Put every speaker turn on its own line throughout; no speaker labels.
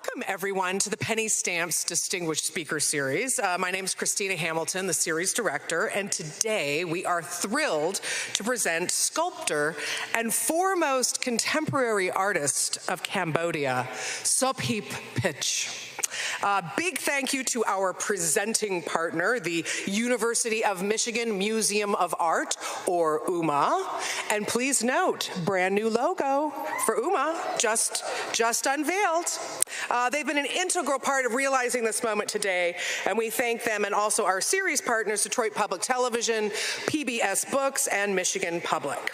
Welcome, everyone, to the Penny Stamps Distinguished Speaker Series. My name is Christina Hamilton, the series director, and today we are thrilled to present sculptor and foremost contemporary artist of Cambodia, Sopheap Pich. Big thank you to our presenting partner, the University of Michigan Museum of Art, or UMA. And please note, brand new logo for UMA, just unveiled. They've been an integral part of realizing this moment today, and we thank them and also our series partners, Detroit Public Television, PBS Books, and Michigan Public.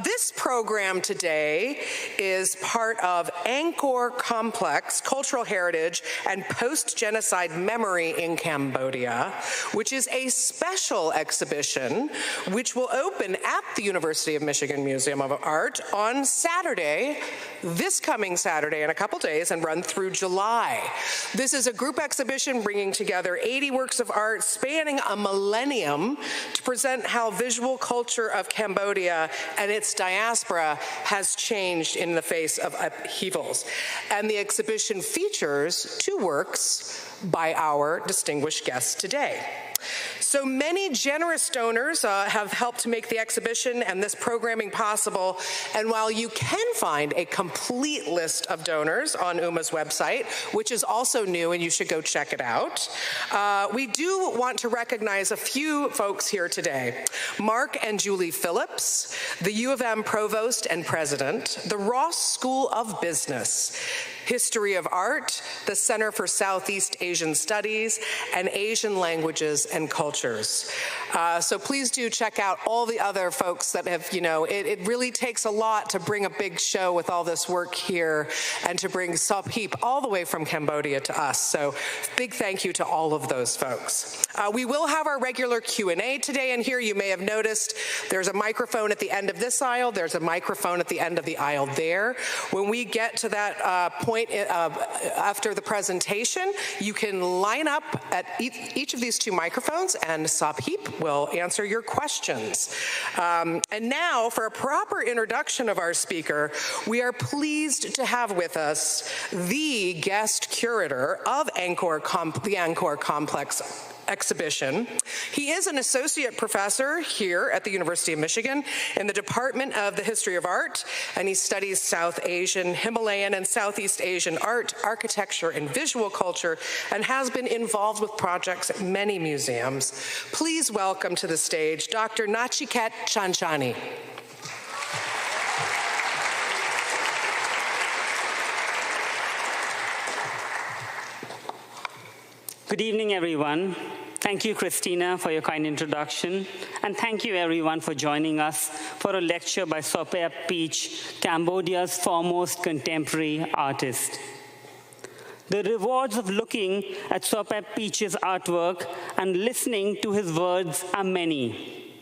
This program today is part of Angkor Complex, Cultural Heritage and Post-Genocide Memory in Cambodia, which is a special exhibition which will open at the University of Michigan Museum of Art on Saturday, this coming Saturday in a couple days, and run through July. This is a group exhibition bringing together 80 works of art spanning a millennium to present how visual culture of Cambodia and its diaspora has changed in the face of upheavals. And the exhibition features two works by our distinguished guests today. So many generous donors have helped to make the exhibition and this programming possible. And while you can find a complete list of donors on UMA's website, which is also new and you should go check it out, we do want to recognize a few folks here today. Mark and Julie Phillips, the U of M Provost and President, the Ross School of Business, History of Art, the Center for Southeast Asian Studies, and Asian Languages and Cultures. So please do check out all the other folks that have, it really takes a lot to bring a big show with all this work here and to bring Sopheap all the way from Cambodia to us. So big thank you to all of those folks. We will have our regular Q&A today, and here you may have noticed there's a microphone at the end of this aisle, there's a microphone at the end of the aisle there. When we get to that point after the presentation, you can line up at each of these two microphones and Sopheap will answer your questions. And now, for a proper introduction of our speaker, we are pleased to have with us the guest curator of the Angkor Complex exhibition. He is an associate professor here at the University of Michigan in the Department of the History of Art, and he studies South Asian, Himalayan, and Southeast Asian art, architecture, and visual culture, and has been involved with projects at many museums. Please welcome to the stage Dr. Nachiket Chanchani.
Good evening, everyone. Thank you, Christina, for your kind introduction. And thank you, everyone, for joining us for a lecture by Sopheap Pich, Cambodia's foremost contemporary artist. The rewards of looking at Sopheap Pich's artwork and listening to his words are many.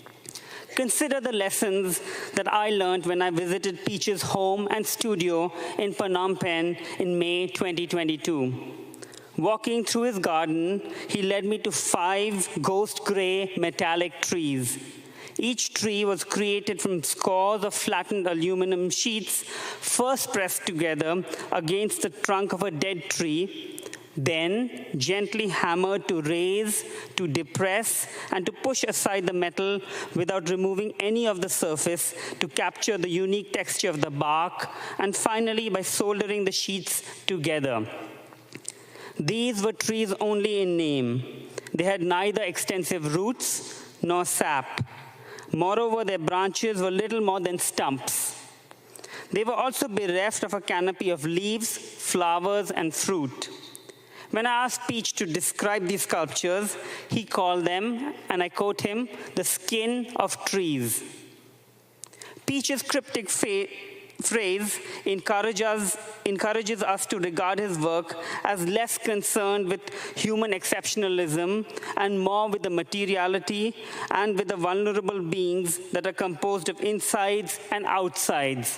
Consider the lessons that I learned when I visited Pich's home and studio in Phnom Penh in May 2022. Walking through his garden, he led me to 5 ghost gray metallic trees. Each tree was created from scores of flattened aluminum sheets, first pressed together against the trunk of a dead tree, then gently hammered to raise, to depress, and to push aside the metal without removing any of the surface to capture the unique texture of the bark, and finally by soldering the sheets together. These were trees only in name. They had neither extensive roots nor sap. Moreover, their branches were little more than stumps. They were also bereft of a canopy of leaves, flowers, and fruit. When I asked Pich to describe these sculptures, he called them, and I quote him, the skin of trees. Pich's cryptic phrase encourages us to regard his work as less concerned with human exceptionalism and more with the materiality and with the vulnerable beings that are composed of insides and outsides.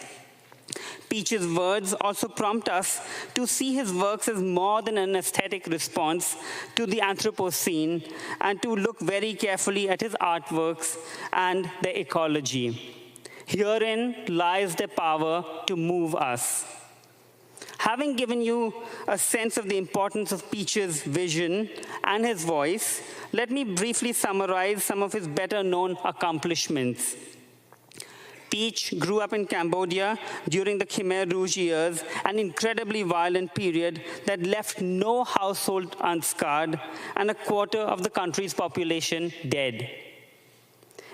Pich's words also prompt us to see his works as more than an aesthetic response to the Anthropocene and to look very carefully at his artworks and their ecology. Herein lies their power to move us. Having given you a sense of the importance of Pich's vision and his voice, let me briefly summarize some of his better-known accomplishments. Pich grew up in Cambodia during the Khmer Rouge years, an incredibly violent period that left no household unscarred and a quarter of the country's population dead.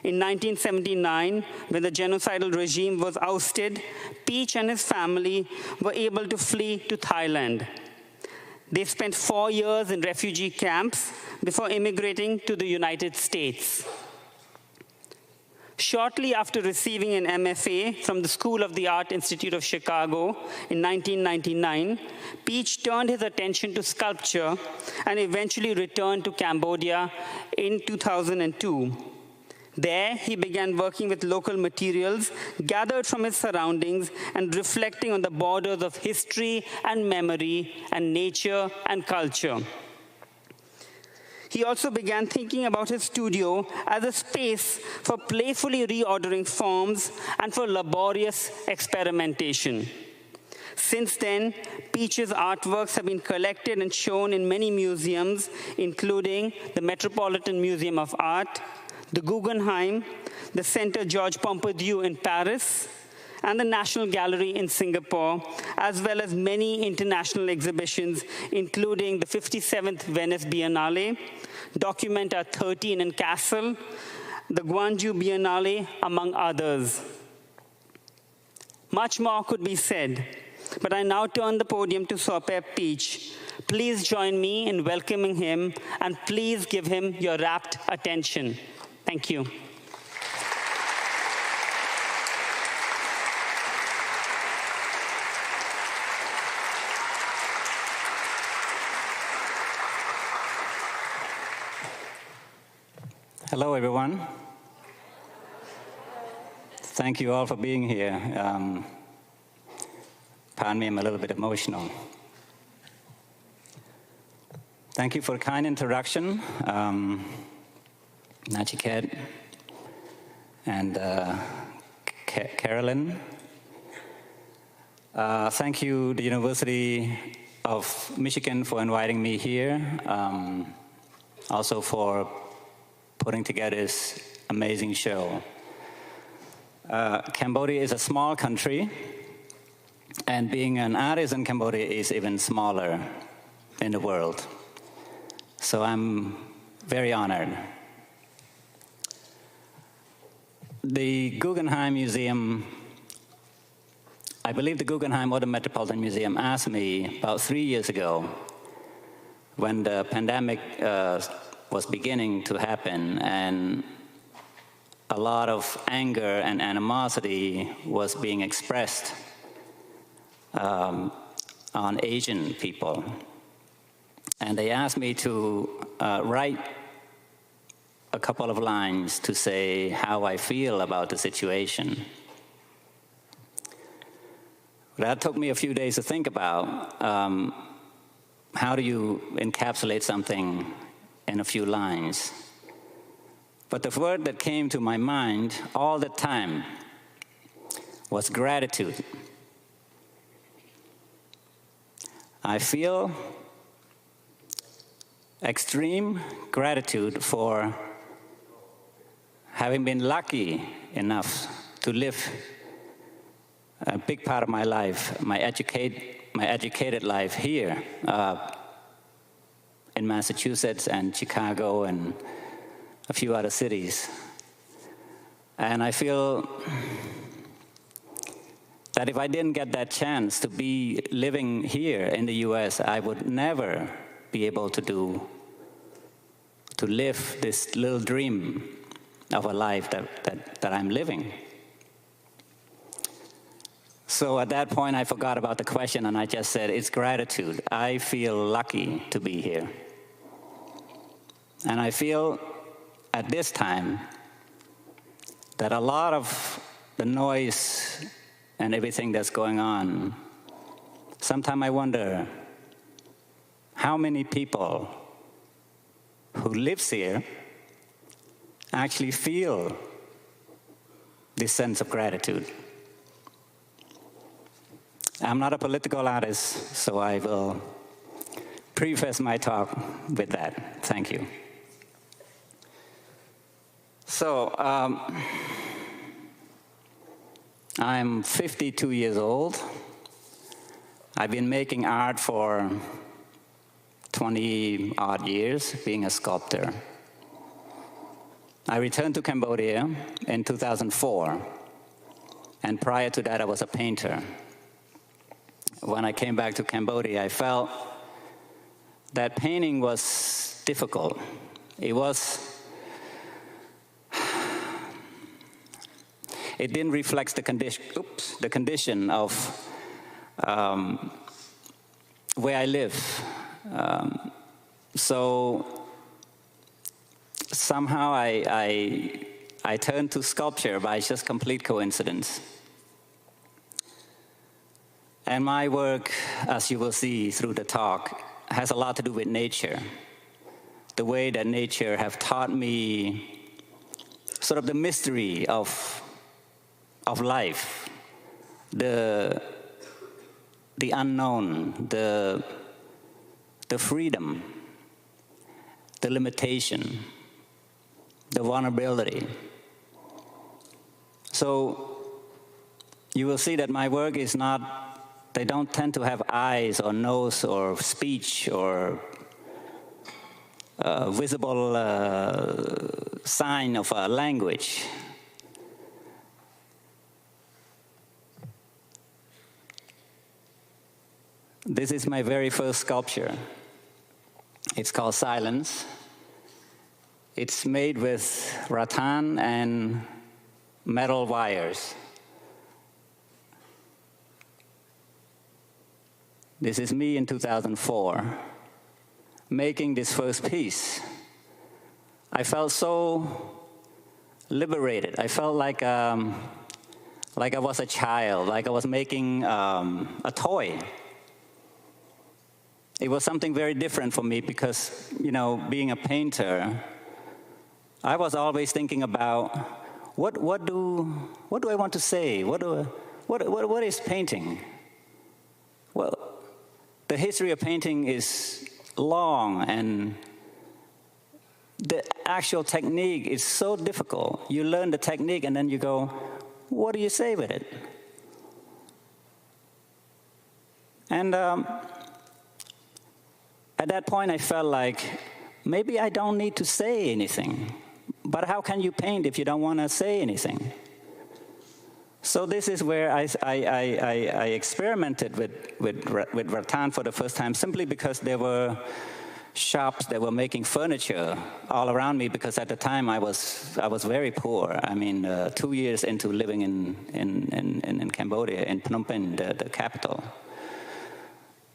In 1979, when the genocidal regime was ousted, Pich and his family were able to flee to Thailand. They spent 4 years in refugee camps before immigrating to the United States. Shortly after receiving an MFA from the School of the Art Institute of Chicago in 1999, Pich turned his attention to sculpture and eventually returned to Cambodia in 2002. There, he began working with local materials gathered from his surroundings and reflecting on the borders of history and memory and nature and culture. He also began thinking about his studio as a space for playfully reordering forms and for laborious experimentation. Since then, Pich's artworks have been collected and shown in many museums, including the Metropolitan Museum of Art, the Guggenheim, the Centre George Pompidou in Paris, and the National Gallery in Singapore, as well as many international exhibitions, including the 57th Venice Biennale, Documenta 13 in Kassel, the Guangju Biennale, among others. Much more could be said, but I now turn the podium to Sopheap Pich. Please join me in welcoming him, and please give him your rapt attention. Thank you.
Hello, everyone. Thank you all for being here. Pardon me, I'm a little bit emotional. Thank you for a kind introduction, Nachiket and Carolyn. Thank you, the University of Michigan, for inviting me here. Also for putting together this amazing show. Cambodia is a small country, and being an artist in Cambodia is even smaller in the world. So I'm very honored. The Guggenheim Museum, I believe the Guggenheim or the Metropolitan Museum asked me about 3 years ago, when the pandemic was beginning to happen and a lot of anger and animosity was being expressed on Asian people. And they asked me to write a couple of lines to say how I feel about the situation. That took me a few days to think about. How do you encapsulate something in a few lines? But the word that came to my mind all the time was gratitude. I feel extreme gratitude for having been lucky enough to live a big part of my life, my educated life here in Massachusetts and Chicago and a few other cities. And I feel that if I didn't get that chance to be living here in the US, I would never be able to live this little dream of a life that I'm living. So at that point, I forgot about the question, and I just said, it's gratitude. I feel lucky to be here. And I feel at this time that a lot of the noise and everything that's going on, sometimes I wonder how many people who lives here actually feel this sense of gratitude. I'm not a political artist, so I will preface my talk with that. Thank you. So, I'm 52 years old. I've been making art for 20-odd years, being a sculptor. I returned to Cambodia in 2004, and prior to that, I was a painter. When I came back to Cambodia, I felt that painting was difficult. It didn't reflect the condition of where I live. So somehow I turned to sculpture by just complete coincidence. And my work, as you will see through the talk, has a lot to do with nature. The way that nature have taught me sort of the mystery of life, the unknown, the freedom, the limitation, the vulnerability. So you will see that my work is not, they don't tend to have eyes or nose or speech or visible sign of a language. This is my very first sculpture. It's called Silence. It's made with rattan and metal wires. This is me in 2004, making this first piece. I felt so liberated. I felt like I was a child, like I was making a toy. It was something very different for me because, you know, being a painter, I was always thinking about what do I want to say? What is painting? Well, the history of painting is long, and the actual technique is so difficult. You learn the technique, and then you go, what do you say with it? And at that point, I felt like, maybe I don't need to say anything. But how can you paint if you don't want to say anything? So this is where I experimented with rattan for the first time, simply because there were shops that were making furniture all around me, because at the time I was very poor. I mean, 2 years into living in Cambodia, in Phnom Penh, the capital.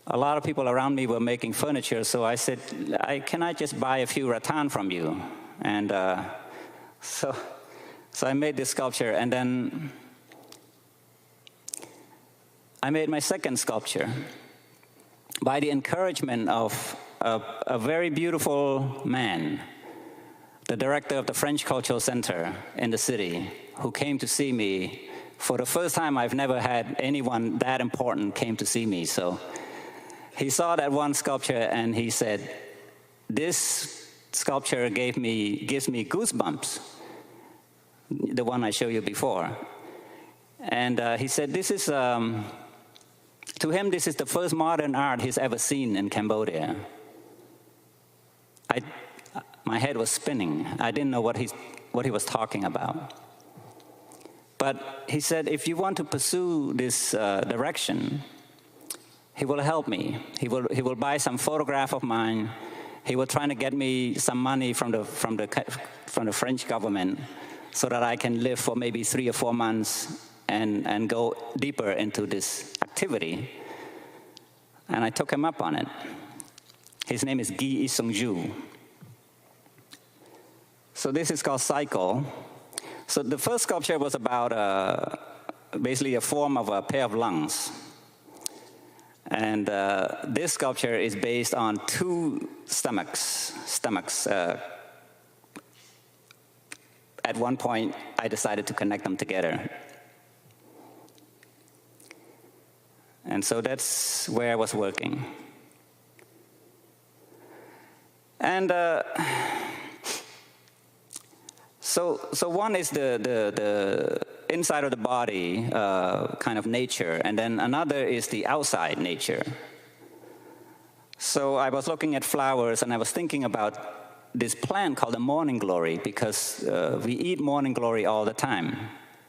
A lot of people around me were making furniture, so I said, can I just buy a few rattan from you? And so I made this sculpture, and then I made my second sculpture by the encouragement of a very beautiful man, the director of the French Cultural Center in the city, who came to see me. For the first time, I've never had anyone that important came to see me. So he saw that one sculpture and he said, this sculpture gives me goosebumps, the one I showed you before. And he said, this is, to him, this is the first modern art he's ever seen in Cambodia. My head was spinning. I didn't know what he was talking about. But he said, if you want to pursue this direction, he will help me. He will buy some photograph of mine. He will try to get me some money from the French government so that I can live for maybe 3 or 4 months and go deeper into this activity. And I took him up on it. His name is Guy Isongju. So this is called Cycle. So the first sculpture was about basically a form of a pair of lungs. And this sculpture is based on 2 stomachs. At one point, I decided to connect them together. And so that's where I was working. And so one is the inside of the body, kind of nature, and then another is the outside nature. So I was looking at flowers, and I was thinking about this plant called the morning glory, because we eat morning glory all the time,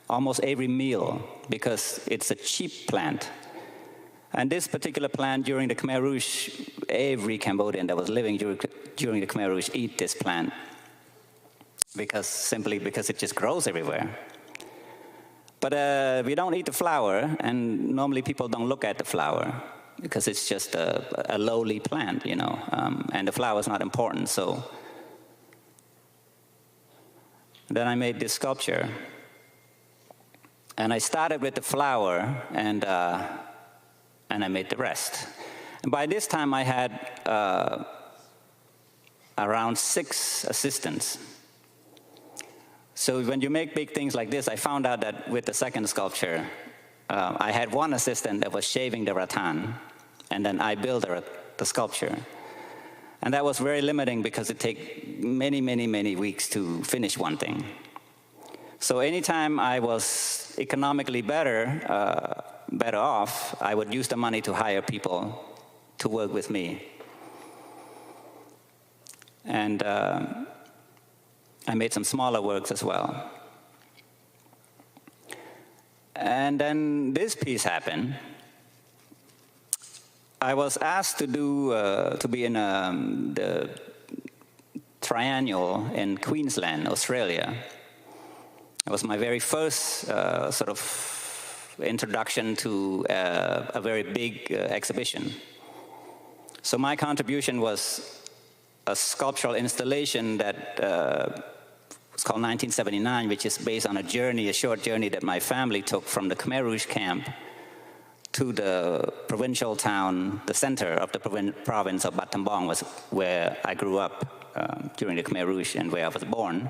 almost every meal, because it's a cheap plant. And this particular plant, during the Khmer Rouge, every Cambodian that was living during the Khmer Rouge eat this plant, simply because it just grows everywhere. But we don't eat the flower, and normally people don't look at the flower, because it's just a lowly plant, you know, and the flower is not important. So then I made this sculpture, and I started with the flower, and I made the rest. And by this time, I had around 6 assistants. So when you make big things like this, I found out that with the second sculpture, I had one assistant that was shaving the rattan, and then I built the sculpture. And that was very limiting, because it takes many, many, many weeks to finish one thing. So anytime I was economically better off, I would use the money to hire people to work with me. And I made some smaller works as well. And then this piece happened. I was asked to be in the Triennale in Queensland, Australia. It was my very first sort of introduction to a very big exhibition. So my contribution was a sculptural installation that was called 1979, which is based on a short journey that my family took from the Khmer Rouge camp to the provincial town, the center of the province of Battambang, was where I grew up during the Khmer Rouge and where I was born.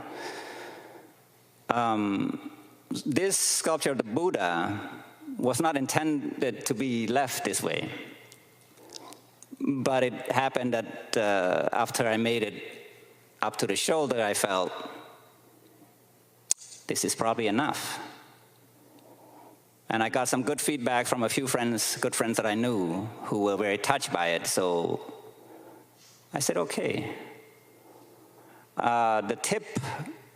This sculpture of the Buddha was not intended to be left this way. But it happened that after I made it up to the shoulder, I felt, this is probably enough. And I got some good feedback from a few good friends that I knew, who were very touched by it. So I said, okay. The tip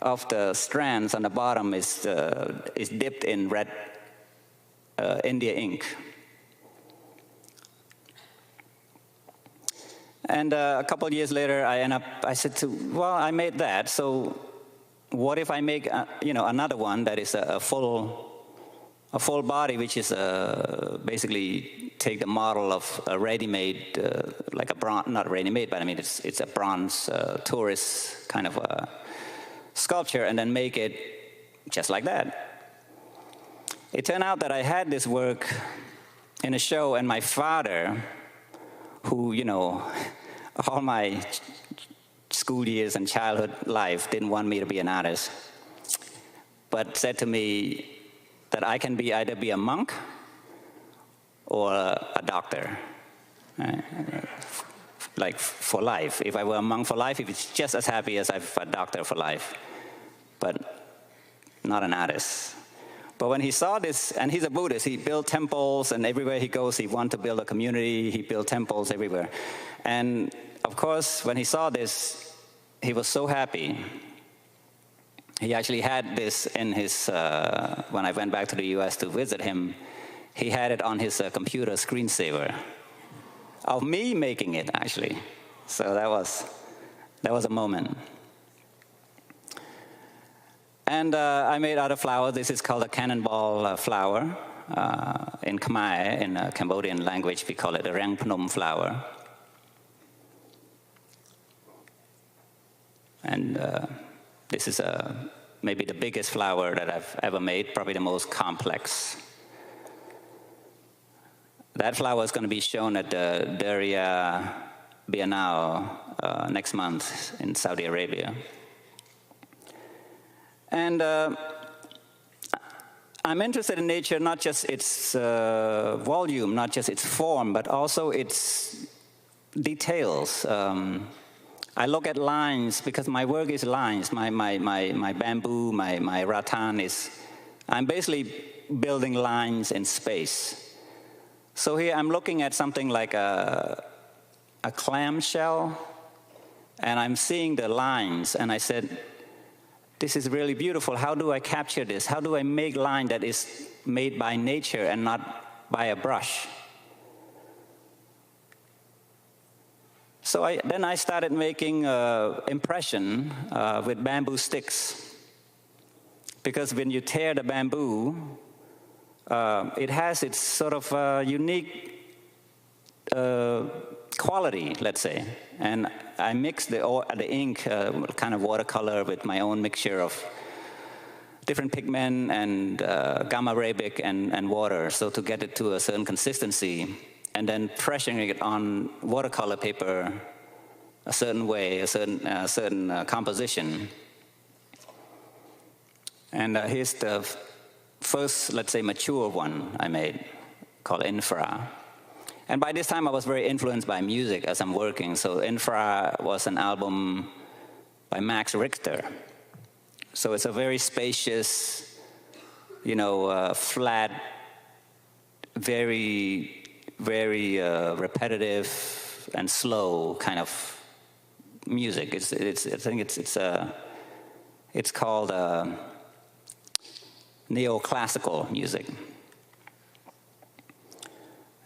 of the strands on the bottom is dipped in red India ink. And a couple of years later, I said, well, I made that, so what if I make another one that is a full body, which is basically take the model of a ready-made, like a bronze, not ready-made, but I mean it's a bronze tourist kind of a sculpture, and then make it just like that. It turned out that I had this work in a show, and my father, who, all my school years and childhood life didn't want me to be an artist, but said to me that I can either be a monk or a doctor, like for life. If I were a monk for life, it's just as happy as I'm a doctor for life, but not an artist. But when he saw this, and he's a Buddhist, he built temples, and everywhere he goes, he wanted to build a community. He built temples everywhere. And of course, when he saw this, he was so happy. He actually had this in his, when I went back to the US to visit him, he had it on his computer screensaver of me making it, actually. So that was a moment. And I made other flowers. This is called a cannonball flower. In Khmer, in Cambodian language, we call it a Rang Phnom flower. And this is maybe the biggest flower that I've ever made, probably the most complex. That flower is going to be shown at the Asia Biennale next month in Saudi Arabia. And I'm interested in nature, not just its volume, not just its form, but also its details. I look at lines because my work is lines. My bamboo, my rattan is, I'm basically building lines in space. So here I'm looking at something like a clamshell, and I'm seeing the lines, and I said, this is really beautiful. How do I capture this? How do I make line that is made by nature and not by a brush? So then I started making impression with bamboo sticks. Because when you tear the bamboo, it has its sort of unique quality, let's say. And I mixed the ink, kind of watercolor, with my own mixture of different pigment and gamma arabic and water, so to get it to a certain consistency, and then pressuring it on watercolor paper a certain way, a certain composition. And here's the first, let's say, mature one I made, called Infra. And by this time, I was very influenced by music as I'm working. So Infra was an album by Max Richter. So it's a very spacious, flat, very, very repetitive and slow kind of music. I think it's called neoclassical music.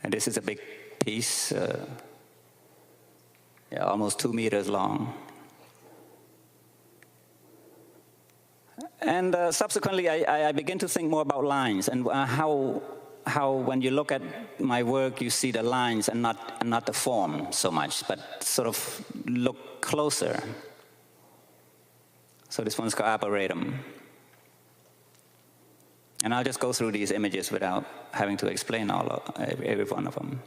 And this is a big piece, almost 2 meters long. And subsequently, I began to think more about lines and how when you look at my work, you see the lines and not the form so much, but sort of look closer. So this one's called Arboretum. And I'll just go through these images without having to explain every one of them.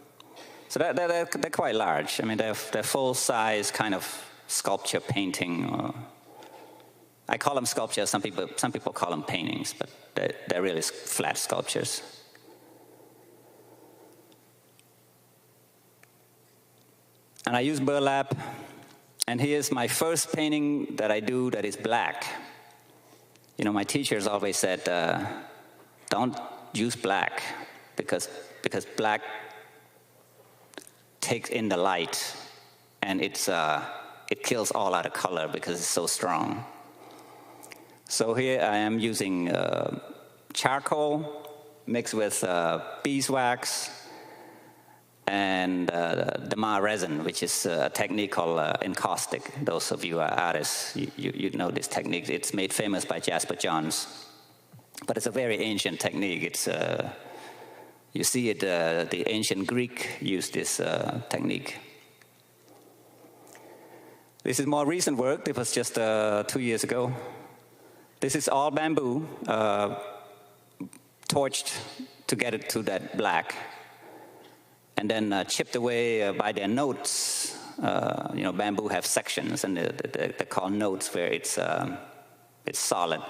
So they're quite large. I mean, they're full-size kind of sculpture painting. I call them sculptures. Some people call them paintings, but they're really flat sculptures. And I use burlap. And here's my first painting that I do that is black. My teachers always said, don't use black because black takes in the light, and it kills all other color because it's so strong. So here I am using charcoal mixed with beeswax and Damar resin, which is a technique called encaustic. Those of you who are artists, you know this technique. It's made famous by Jasper Johns. But it's a very ancient technique. It's you see it. The ancient Greek used this technique. This is more recent work. It was just 2 years ago. This is all bamboo, torched to get it to that black, and then chipped away by their notes. Bamboo have sections, and they're called notes, where it's solid.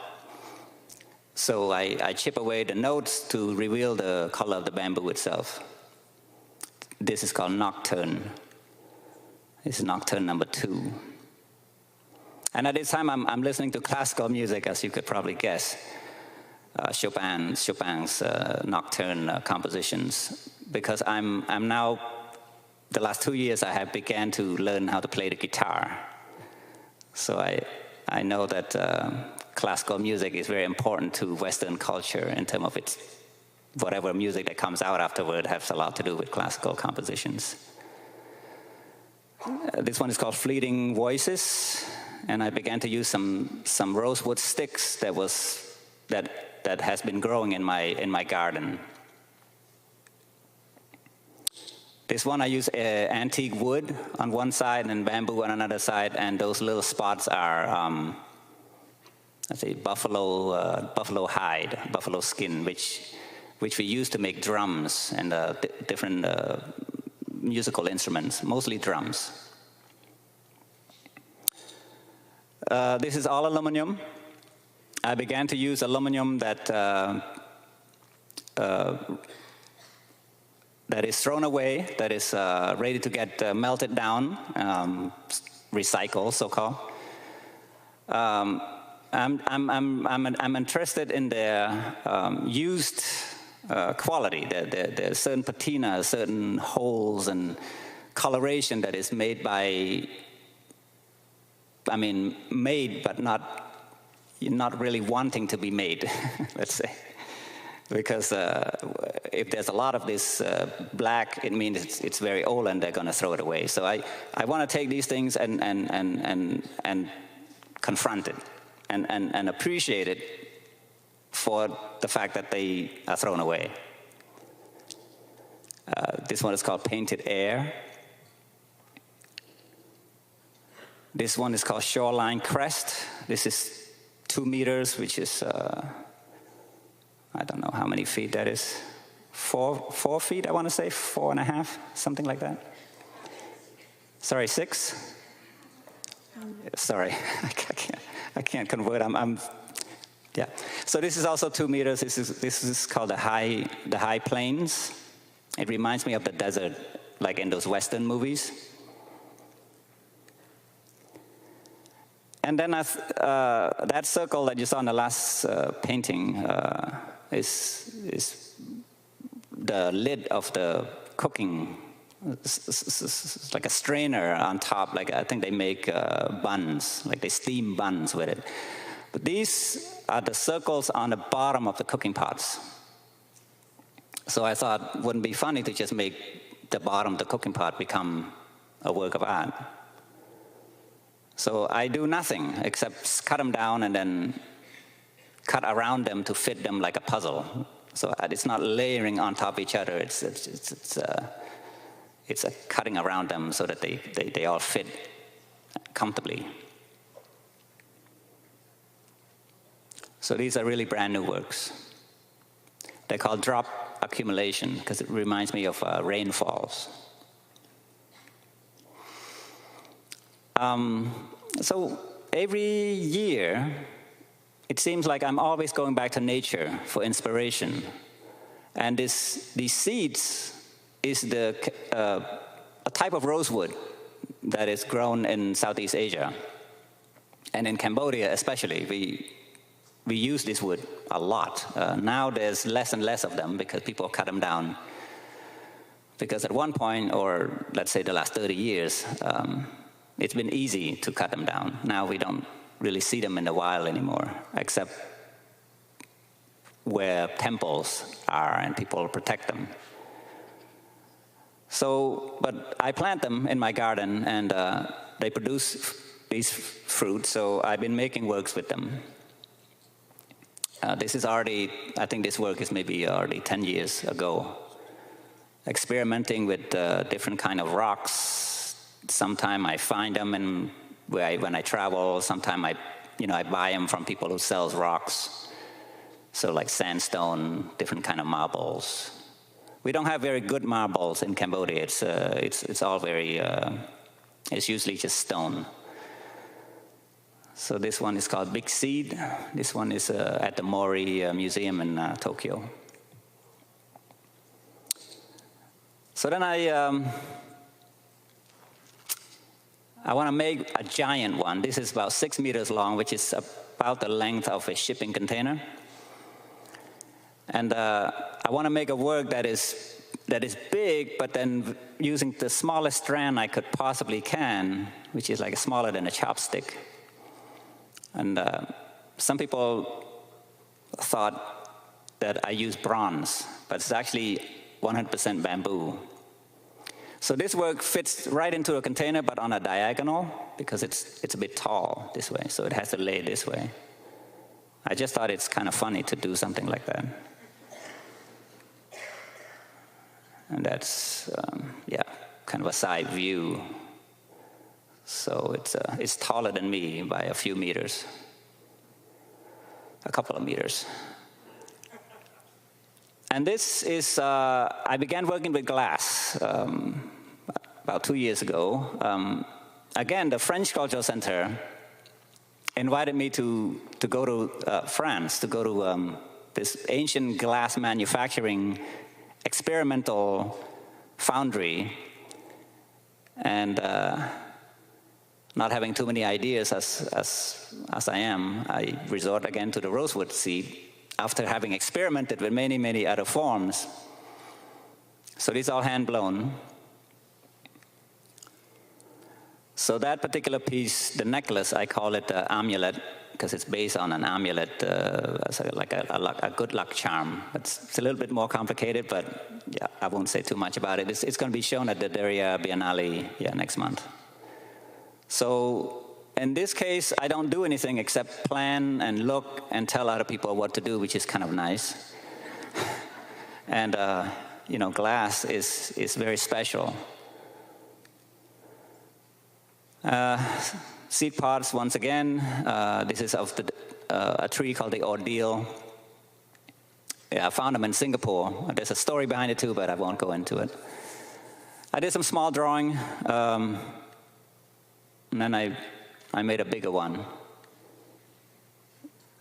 So I chip away the notes to reveal the color of the bamboo itself. This is called Nocturne. This is Nocturne number 2. And at this time, I'm listening to classical music, as you could probably guess. Chopin's Nocturne compositions, because I'm now, the last 2 years, I have began to learn how to play the guitar. So I know that classical music is very important to Western culture in terms of its, whatever music that comes out afterward has a lot to do with classical compositions. This one is called Fleeting Voices, and I began to use some rosewood sticks that has been growing in my garden. This one I use antique wood on one side and bamboo on another side, and those little spots are let's say buffalo hide, buffalo skin, which we use to make drums and different musical instruments, mostly drums. This is all aluminum. I began to use aluminum that thrown away, that is ready to get melted down, recycled, so-called. I'm interested in their used quality. There are certain patina, certain holes and coloration that is made by, made but not really wanting to be made, let's say. Because if there's a lot of this black, it means it's very old and they're going to throw it away. So I want to take these things and confront it and appreciate it for the fact that they are thrown away. This one is called Painted Air. This one is called Shoreline Crest. This is 2 meters, which is, I don't know how many feet that is. 4 feet, I want to say, 4.5, something like that. Sorry, 6? Sorry, I can't convert. Yeah. So this is also 2 meters. This is called the high plains. It reminds me of the desert, like in those Western movies. And then that circle that you saw in the last painting is the lid of the cooking. It's like a strainer on top. Like I think they make buns, like they steam buns with it. But these are the circles on the bottom of the cooking pots. So I thought, wouldn't it be funny to just make the bottom of the cooking pot become a work of art? So I do nothing except cut them down and then cut around them to fit them like a puzzle. So it's not layering on top of each other. It's a cutting around them so that they all fit comfortably. So these are really brand new works. They're called drop accumulation because it reminds me of rainfalls. So every year, it seems like I'm always going back to nature for inspiration. And these seeds is a type of rosewood that is grown in Southeast Asia. And in Cambodia especially, we use this wood a lot. Now there's less and less of them because people cut them down. Because at one point, or let's say the last 30 years, it's been easy to cut them down. Now we don't really see them in the wild anymore, except where temples are and people protect them. So, but I plant them in my garden and they produce these fruits, so I've been making works with them. This is already, I think this work is maybe already 10 years ago. Experimenting with different kind of rocks. Sometime I find them and when I travel, sometime I buy them from people who sells rocks. So like sandstone, different kind of marbles. We don't have very good marbles in Cambodia. It's all very, it's usually just stone. So this one is called Big Seed. This one is at the Mori Museum in Tokyo. So then I want to make a giant one. This is about 6 meters long, which is about the length of a shipping container. And I want to make a work that is big, but then using the smallest strand I could possibly can, which is like smaller than a chopstick. And some people thought that I use bronze, but it's actually 100% bamboo. So this work fits right into a container, but on a diagonal, because it's a bit tall this way, so it has to lay this way. I just thought it's kind of funny to do something like that. And that's, kind of a side view. So it's taller than me by a few meters, a couple of meters. And this is, I began working with glass about 2 years ago. Again, the French Cultural Center invited me to go to France, to go to this ancient glass manufacturing experimental foundry, and not having too many ideas as I am, I resort again to the rosewood seed after having experimented with many, many other forms. So these are all hand-blown. So that particular piece, the necklace, I call it the amulet, because it's based on an amulet, like a good luck charm. It's a little bit more complicated, but yeah, I won't say too much about it. It's going to be shown at the Asia Biennale next month. So in this case, I don't do anything except plan and look and tell other people what to do, which is kind of nice. And you know, glass is very special. Seed pods, once again, this is of a tree called the ordeal. Yeah, I found them in Singapore. There's a story behind it too, but I won't go into it. I did some small drawing, and then I made a bigger one.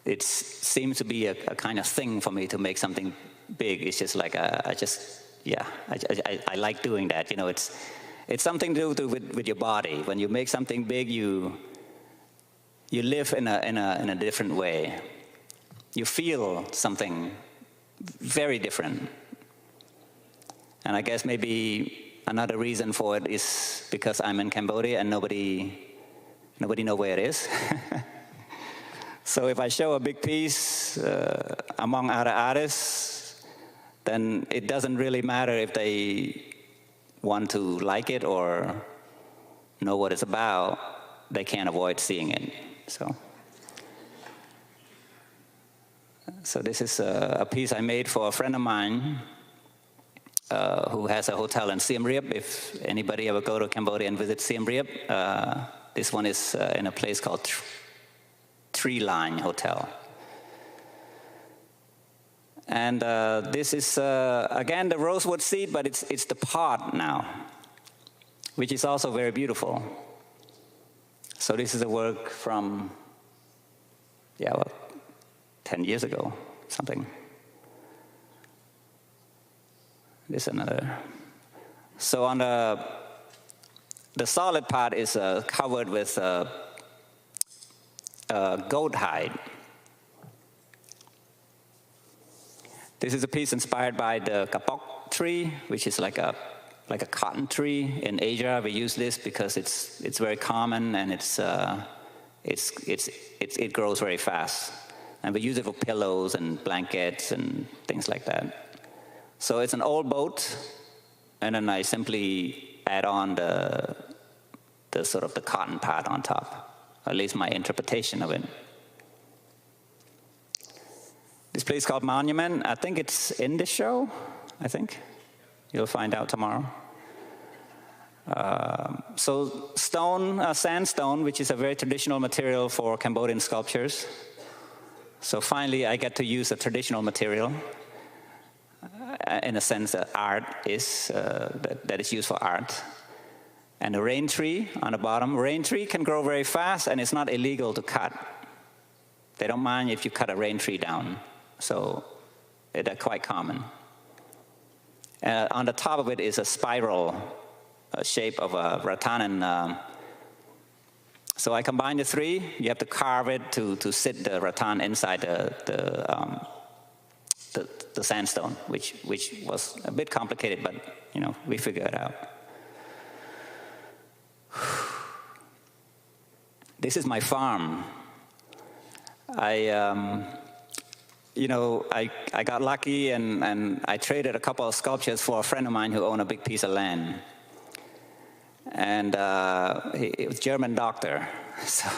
It seems to be a kind of thing for me to make something big. It's just like I like doing that. You know, it's something to do with your body. When you make something big, you live in a different way. You feel something very different. And I guess maybe another reason for it is because I'm in Cambodia and nobody knows where it is. So if I show a big piece among other artists, then it doesn't really matter if they want to like it or know what it's about. They can't avoid seeing it. So this is a piece I made for a friend of mine who has a hotel in Siem Reap. If anybody ever go to Cambodia and visit Siem Reap, this one is in a place called Tree Line Hotel. And this is, again, the rosewood seed, but it's the pod now, which is also very beautiful. So this is a work from, 10 years ago, something. This another. So on the solid part is covered with goat hide. This is a piece inspired by the kapok tree, which is like a cotton tree in Asia. We use this because it's very common and it grows very fast. And we use it for pillows and blankets and things like that. So it's an old boat, and then I simply add on the sort of the cotton part on top, at least my interpretation of it. This place called Monument, I think it's in this show, I think. You'll find out tomorrow. So stone, sandstone, which is a very traditional material for Cambodian sculptures. So finally, I get to use a traditional material. In a sense, that art is, that is used for art. And the rain tree on the bottom. Rain tree can grow very fast, and it's not illegal to cut. They don't mind if you cut a rain tree down. So they're quite common. On the top of it is a spiral shape of a rattan. And so I combine the three. You have to carve it to sit the rattan inside the sandstone, which was a bit complicated, but we figured it out. This is my farm. I got lucky and I traded a couple of sculptures for a friend of mine who owned a big piece of land. And he was a German doctor, so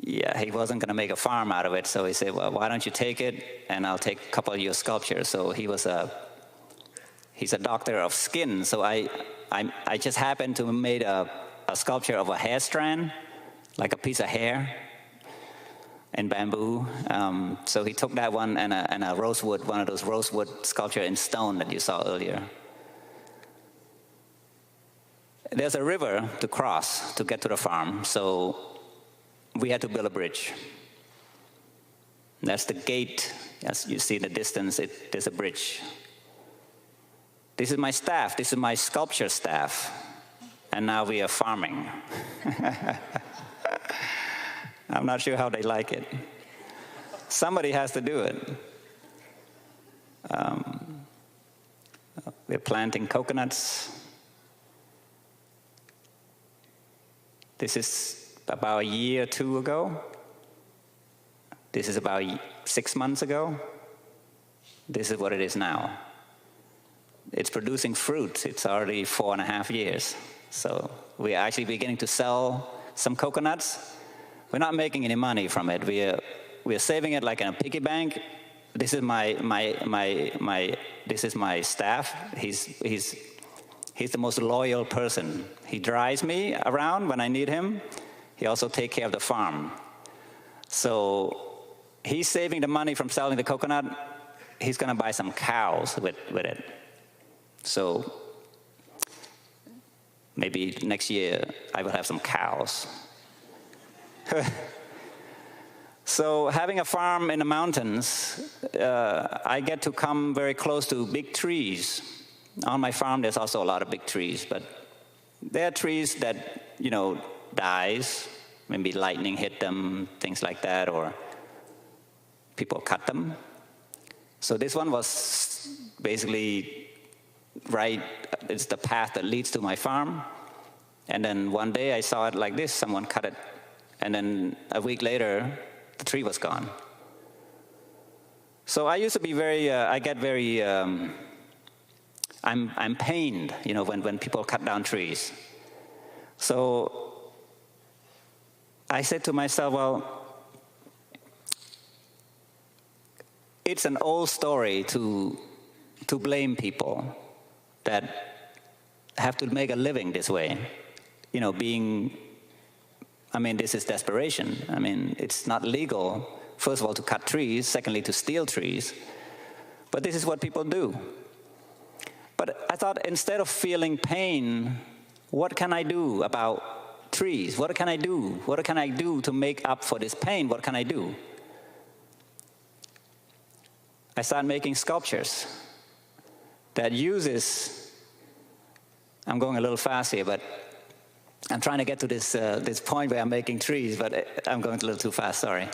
he wasn't going to make a farm out of it. So he said, well, why don't you take it, and I'll take a couple of your sculptures. So he's a doctor of skin. So I just happened to have made a sculpture of a hair strand, like a piece of hair in bamboo. So he took that one and a rosewood, one of those rosewood sculpture in stone that you saw earlier. There's a river to cross to get to the farm, so we had to build a bridge. That's the gate. As you see in the distance, there's a bridge. This is my staff. This is my sculpture staff. And now we are farming. I'm not sure how they like it. Somebody has to do it. We're planting coconuts. This is about a year or two ago. This is about 6 months ago. This is what it is now. It's producing fruit. It's already 4.5 years. So we're actually beginning to sell some coconuts. We're not making any money from it. We're saving it like in a piggy bank. This is this is my staff. He's the most loyal person. He drives me around when I need him. He also takes care of the farm. So he's saving the money from selling the coconut. He's going to buy some cows with it. So maybe next year I will have some cows. So having a farm in the mountains, I get to come very close to big trees. On my farm, there's also a lot of big trees, but there are trees that, dies. Maybe lightning hit them, things like that, or people cut them. So this one was basically right, it's the path that leads to my farm. And then one day I saw it like this, someone cut it. And then a week later, the tree was gone. So I used to be I get very, I'm pained, when people cut down trees. So I said to myself, well, it's an old story to blame people that have to make a living this way. This is desperation. It's not legal, first of all, to cut trees, secondly, to steal trees. But this is what people do. But I thought, instead of feeling pain, what can I do about trees? What can I do? What can I do to make up for this pain? What can I do? I started making sculptures that uses, I'm going a little fast here, but I'm trying to get to this point where I'm making trees, but I'm going a little too fast, sorry.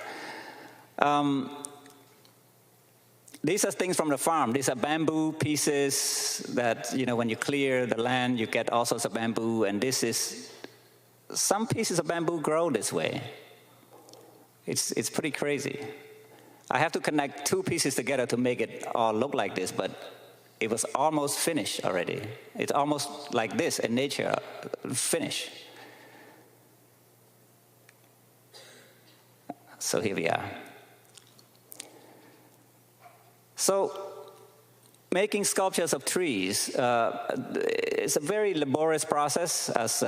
These are things from the farm. These are bamboo pieces that, when you clear the land, you get all sorts of bamboo, and some pieces of bamboo grow this way. It's pretty crazy. I have to connect two pieces together to make it all look like this, but it was almost finished already. It's almost like this in nature, finished. So here we are. So making sculptures of trees is a very laborious process, as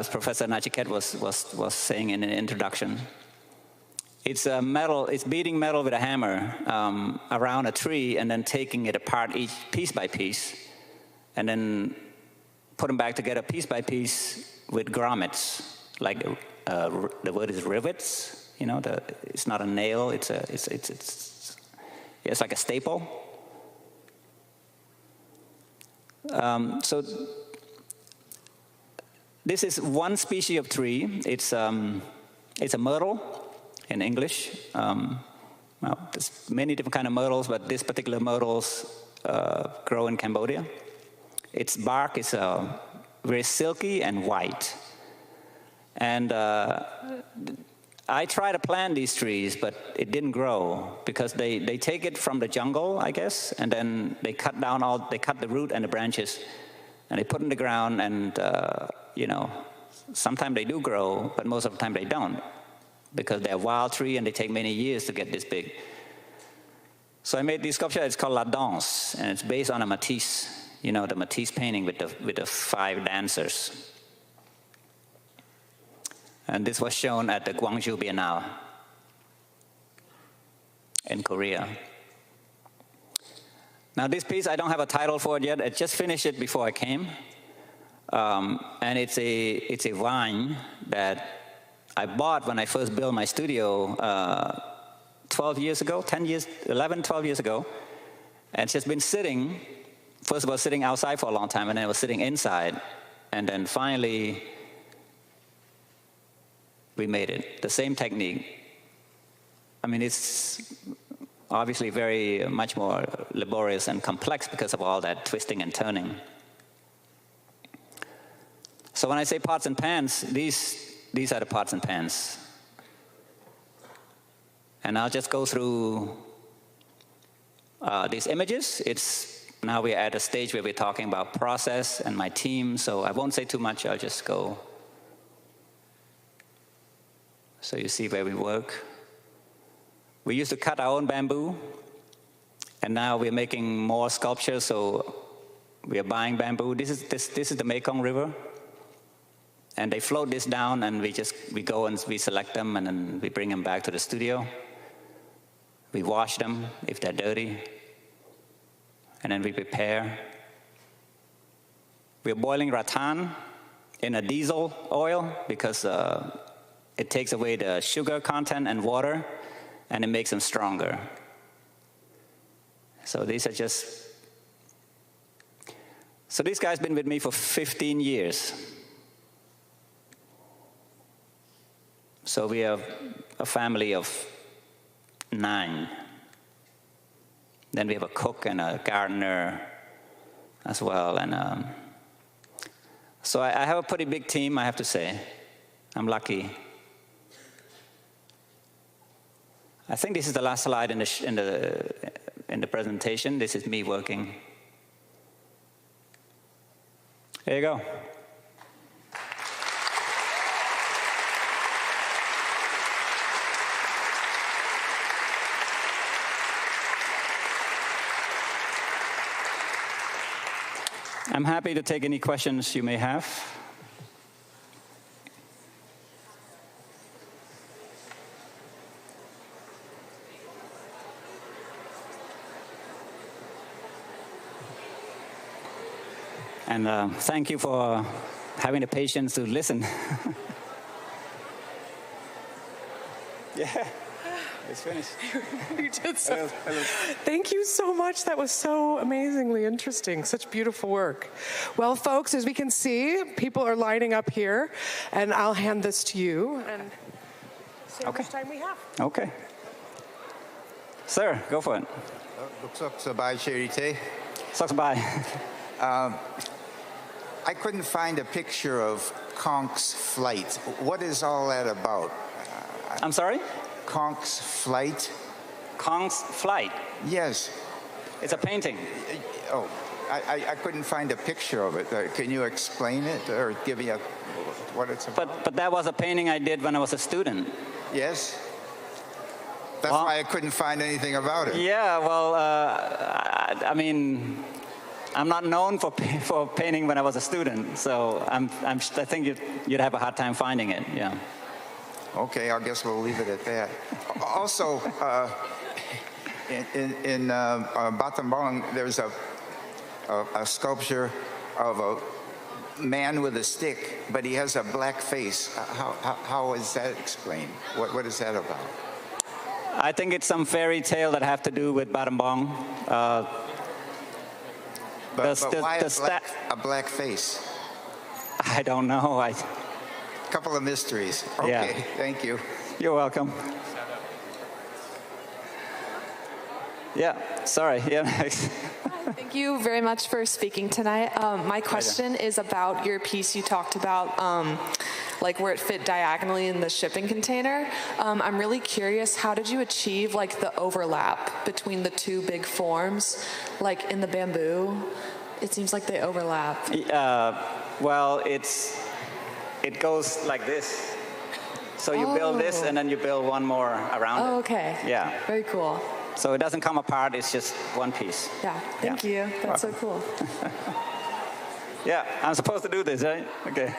Professor Nachiket was saying in an introduction. It's beating metal with a hammer around a tree and then taking it apart each piece by piece and then put them back together piece by piece with grommets, like the word is rivets. It's not a nail. It's like a staple. So this is one species of tree. It's a myrtle. In English. There's many different kind of myrtles, but this particular myrtles grow in Cambodia. Its bark is very silky and white. And I tried to plant these trees, but it didn't grow because they take it from the jungle, I guess, and then they cut the root and the branches, and they put in the ground, and sometimes they do grow, but most of the time they don't, because they're a wild tree and they take many years to get this big. So I made this sculpture. It's called La Danse, and it's based on a Matisse, the Matisse painting with the 5 dancers. And this was shown at the Guangju Biennale in Korea. Now this piece, I don't have a title for it yet. I just finished it before I came. And it's a vine that I bought when I first built my studio 12 years ago, 10 years, 11, 12 years ago. And she's been sitting, first of all, sitting outside for a long time, and then it was sitting inside. And then finally, we made it. The same technique. I mean, it's obviously very much more laborious and complex because of all that twisting and turning. So when I say pots and pans, these are the pots and pans. And I'll just go through these images. Now we're at a stage where we're talking about process and my team, so I won't say too much, I'll just go. So you see where we work. We used to cut our own bamboo, and now we're making more sculptures, so we are buying bamboo. This is the Mekong River. And they float this down, and we go and we select them, and then we bring them back to the studio. We wash them if they're dirty, and then we prepare. We're boiling rattan in a diesel oil because it takes away the sugar content and water, and it makes them stronger. So these are just... So this guy's been with me for 15 years. So we have a family of 9. Then we have a cook and a gardener as well. And so I have a pretty big team, I have to say. I'm lucky. I think this is the last slide in the presentation. This is me working. There you go. I'm happy to take any questions you may have. And thank you for having the patience to listen. Yeah. It's finished.
You did so. Thank you so much. That was so amazingly interesting. Such beautiful work. Well, folks, as we can see, people are lining up here, and I'll hand this to you and see how much time we have.
Okay. Sir, go for it.
I couldn't find a picture of Conch's flight. What is all that about?
I'm sorry?
Conch's flight?
Conch's flight?
Yes.
It's a painting.
Oh, I couldn't find a picture of it. Can you explain it or give me what it's about?
But that was a painting I did when I was a student.
Yes? That's why I couldn't find anything about it.
Yeah, well, I mean, I'm not known for painting when I was a student, so I think you'd have a hard time finding it, yeah.
Okay, I guess we'll leave it at that. Also, in Battambang, there's a sculpture of a man with a stick, but he has a black face. How is that explained? What is that about?
I think it's some fairy tale that have to do with Battambang.
But why a black face?
I don't know.
Couple of mysteries. Okay,
yeah.
Thank you.
You're welcome. Yeah, sorry. Yeah.
Thank you very much for speaking tonight. My question is about your piece. You talked about like where it fit diagonally in the shipping container. I'm really curious, how did you achieve like the overlap between the two big forms? Like in the bamboo, it seems like they overlap.
Well, it goes like this. So you build this, and then you build one more around it.
Oh, okay.
Yeah.
Very cool.
So it doesn't come apart, it's just one piece.
Yeah, thank you. That's so cool.
Yeah, I'm supposed to do this, right? Okay.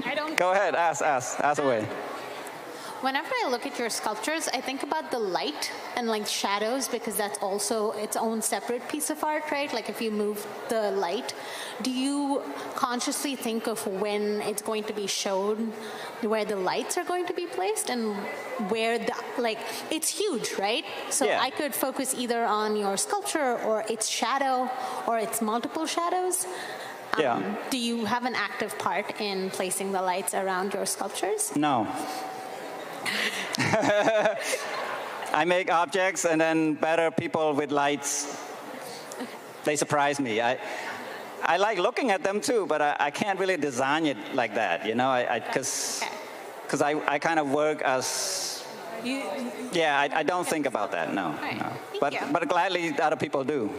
I don't...
Go ahead, ask away.
Whenever I look at your sculptures, I think about the light and like shadows, because that's also its own separate piece of art, right? Like if you move the light, do you consciously think of when it's going to be shown, where the lights are going to be placed, and where the, like, it's huge, right? So
Yeah.
I could focus either on your sculpture or its shadow or its multiple shadows.
Yeah.
Do you have an active part in placing the lights around your sculptures?
No. I make objects, and then better people with lights, they surprise me. I like looking at them too, but I can't really design it like that, you know, because I kind of work as, I don't think about that, no.
Right.
No.
Thank you.
But gladly other people do.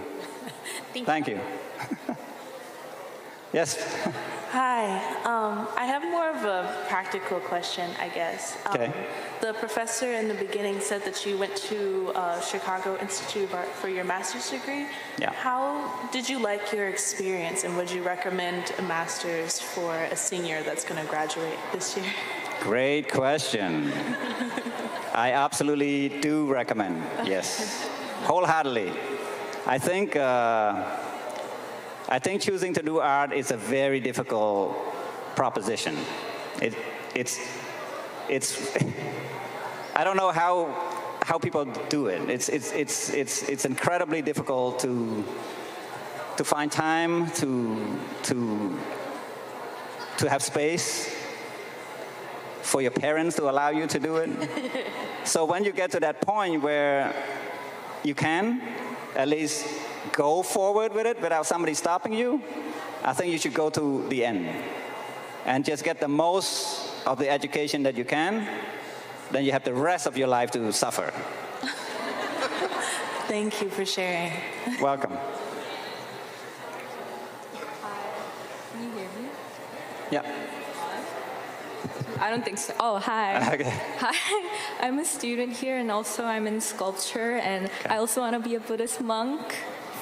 Thank you. Yes.
Hi. I have more of a practical question, I guess.
Okay.
The professor in the beginning said that you went to Chicago Institute of Art for your master's degree.
Yeah.
How did you like your experience, and would you recommend a master's for a senior that's going to graduate this year?
Great question. I absolutely do recommend, yes. Wholeheartedly. I think choosing to do art is a very difficult proposition. It's I don't know how people do it. It's incredibly difficult to find time to have space for your parents to allow you to do it. So when you get to that point where you can at least go forward with it without somebody stopping you, I think you should go to the end and just get the most of the education that you can. Then you have the rest of your life to suffer.
Thank you for sharing.
Welcome.
Can you hear me?
Yeah.
I don't think so. Oh, hi.
Okay.
Hi. I'm a student here, and also I'm in sculpture, and I also want to be a Buddhist monk.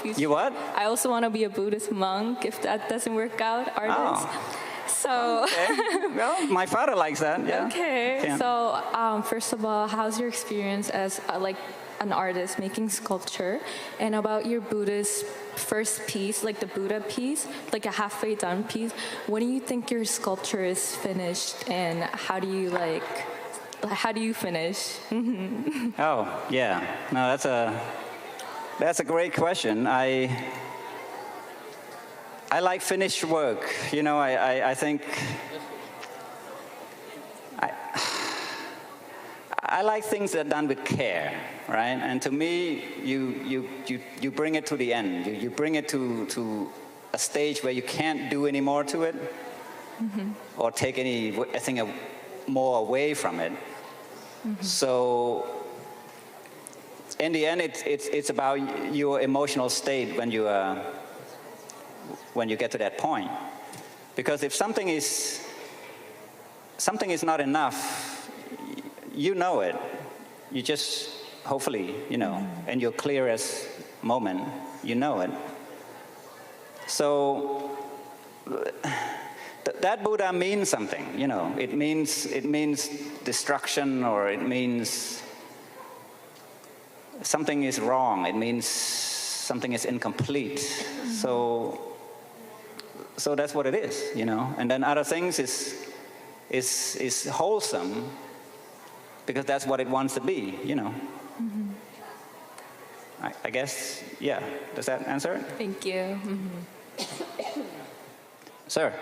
You what?
I also want to be a Buddhist monk, if that doesn't work out, artist.
Oh.
So.
Okay. Well, my father likes that. Yeah.
Okay.
Yeah.
So, first of all, how's your experience as like an artist making sculpture, and about your Buddhist first piece, like the Buddha piece, like a halfway done piece? When do you think your sculpture is finished, and how do you finish?
Oh, yeah. No, that's a great question. I like finished work. You know, I think I like things that are done with care, right? And to me, you bring it to the end. You bring it to a stage where you can't do any more to it, or take anything more away from it. So in the end, it's about your emotional state when you get to that point. Because if something is not enough, you know it. You just, hopefully, you know, in your clearest moment, you know it. So that Buddha means something, you know. It means destruction, or it means something is wrong. It means something is incomplete. So that's what it is, you know. And then other things is wholesome, because that's what it wants to be, you know. I guess, yeah. Does that answer it?
Thank you.
Sir.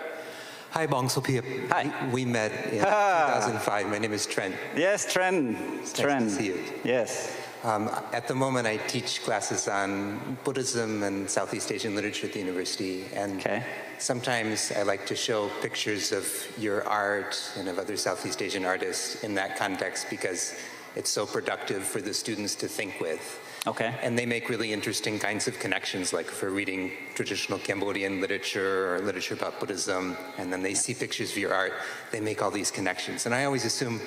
Hi, Bong Sopheap.
Hi.
We met in 2005. My name is Trent.
Yes, Trent.
It's nice to see you.
Yes.
At the moment, I teach classes on Buddhism and Southeast Asian literature at the university. And sometimes I like to show pictures of your art and of other Southeast Asian artists in that context, because it's so productive for the students to think with.
Okay.
And they make really interesting kinds of connections, like for reading traditional Cambodian literature or literature about Buddhism, and then they see pictures of your art, they make all these connections. And I always assume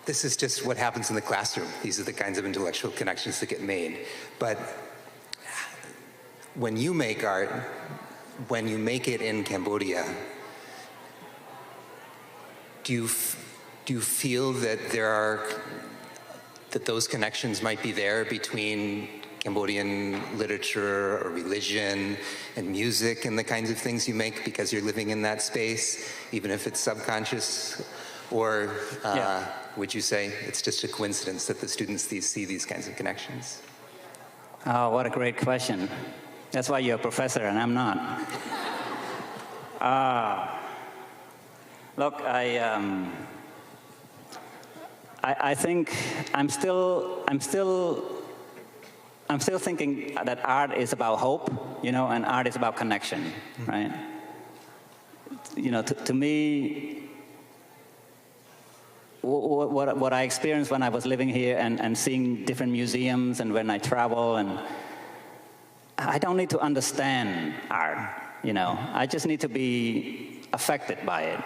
this is just what happens in the classroom. These are the kinds of intellectual connections that get made. But when you make art, when you make it in Cambodia, do do you feel that that those connections might be there between Cambodian literature or religion and music and the kinds of things you make because you're living in that space, even if it's subconscious? Or would you say it's just a coincidence that the students see these kinds of connections?
Oh, what a great question. That's why you're a professor and I'm not. Look, I think I'm still thinking that art is about hope, and art is about connection, right? To me, what I experienced when I was living here and seeing different museums and when I travel, and I don't need to understand art, I just need to be affected by it,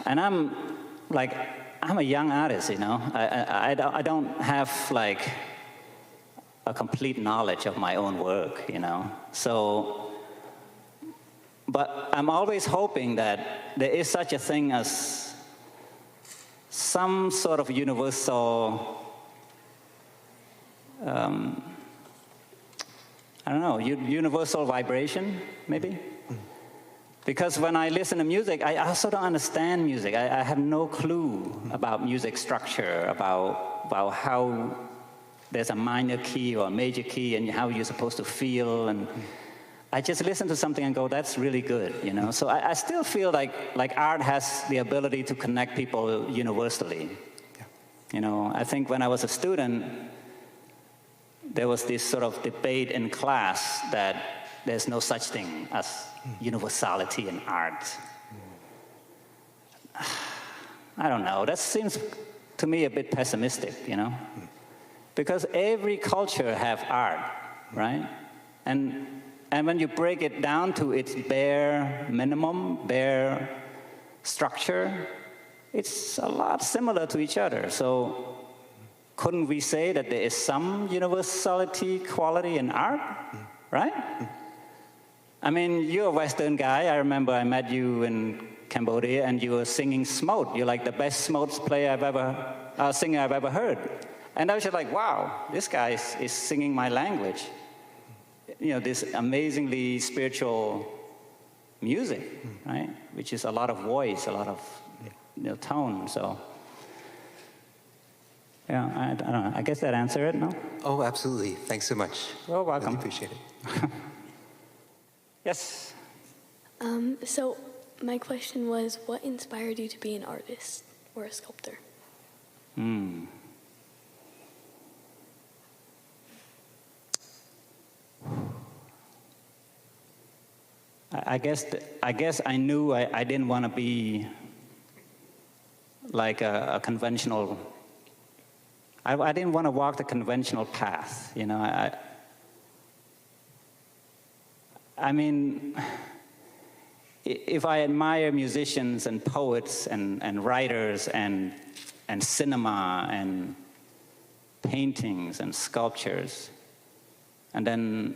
and I'm a young artist, I don't have a complete knowledge of my own work, so. But I'm always hoping that there is such a thing as some sort of universal, universal vibration, maybe? Because when I listen to music, I also don't understand music. I have no clue about music structure, about how there's a minor key or a major key and how you're supposed to feel. And I just listen to something and go, that's really good, So I still feel like art has the ability to connect people universally. Yeah. I think when I was a student, there was this sort of debate in class that there's no such thing as universality in art. I don't know, that seems to me a bit pessimistic, Because every culture have art, right? And when you break it down to its bare minimum, bare structure, it's a lot similar to each other. So couldn't we say that there is some universality quality in art, right? I mean, you're a Western guy. I remember I met you in Cambodia and you were singing Smote. You're like the best Smote singer I've ever heard. And I was just like, wow, this guy is singing my language. This amazingly spiritual music, right? Which is a lot of voice, a lot of tone. So, I don't know. I guess that answered it, no?
Oh, absolutely. Thanks so much.
You're welcome.
Really appreciate it.
Yes.
So my question was, what inspired you to be an artist or a sculptor?
I guess I knew I didn't want to be like a conventional. I didn't want to walk the conventional path, I mean, if I admire musicians and poets and writers and cinema and paintings and sculptures, and then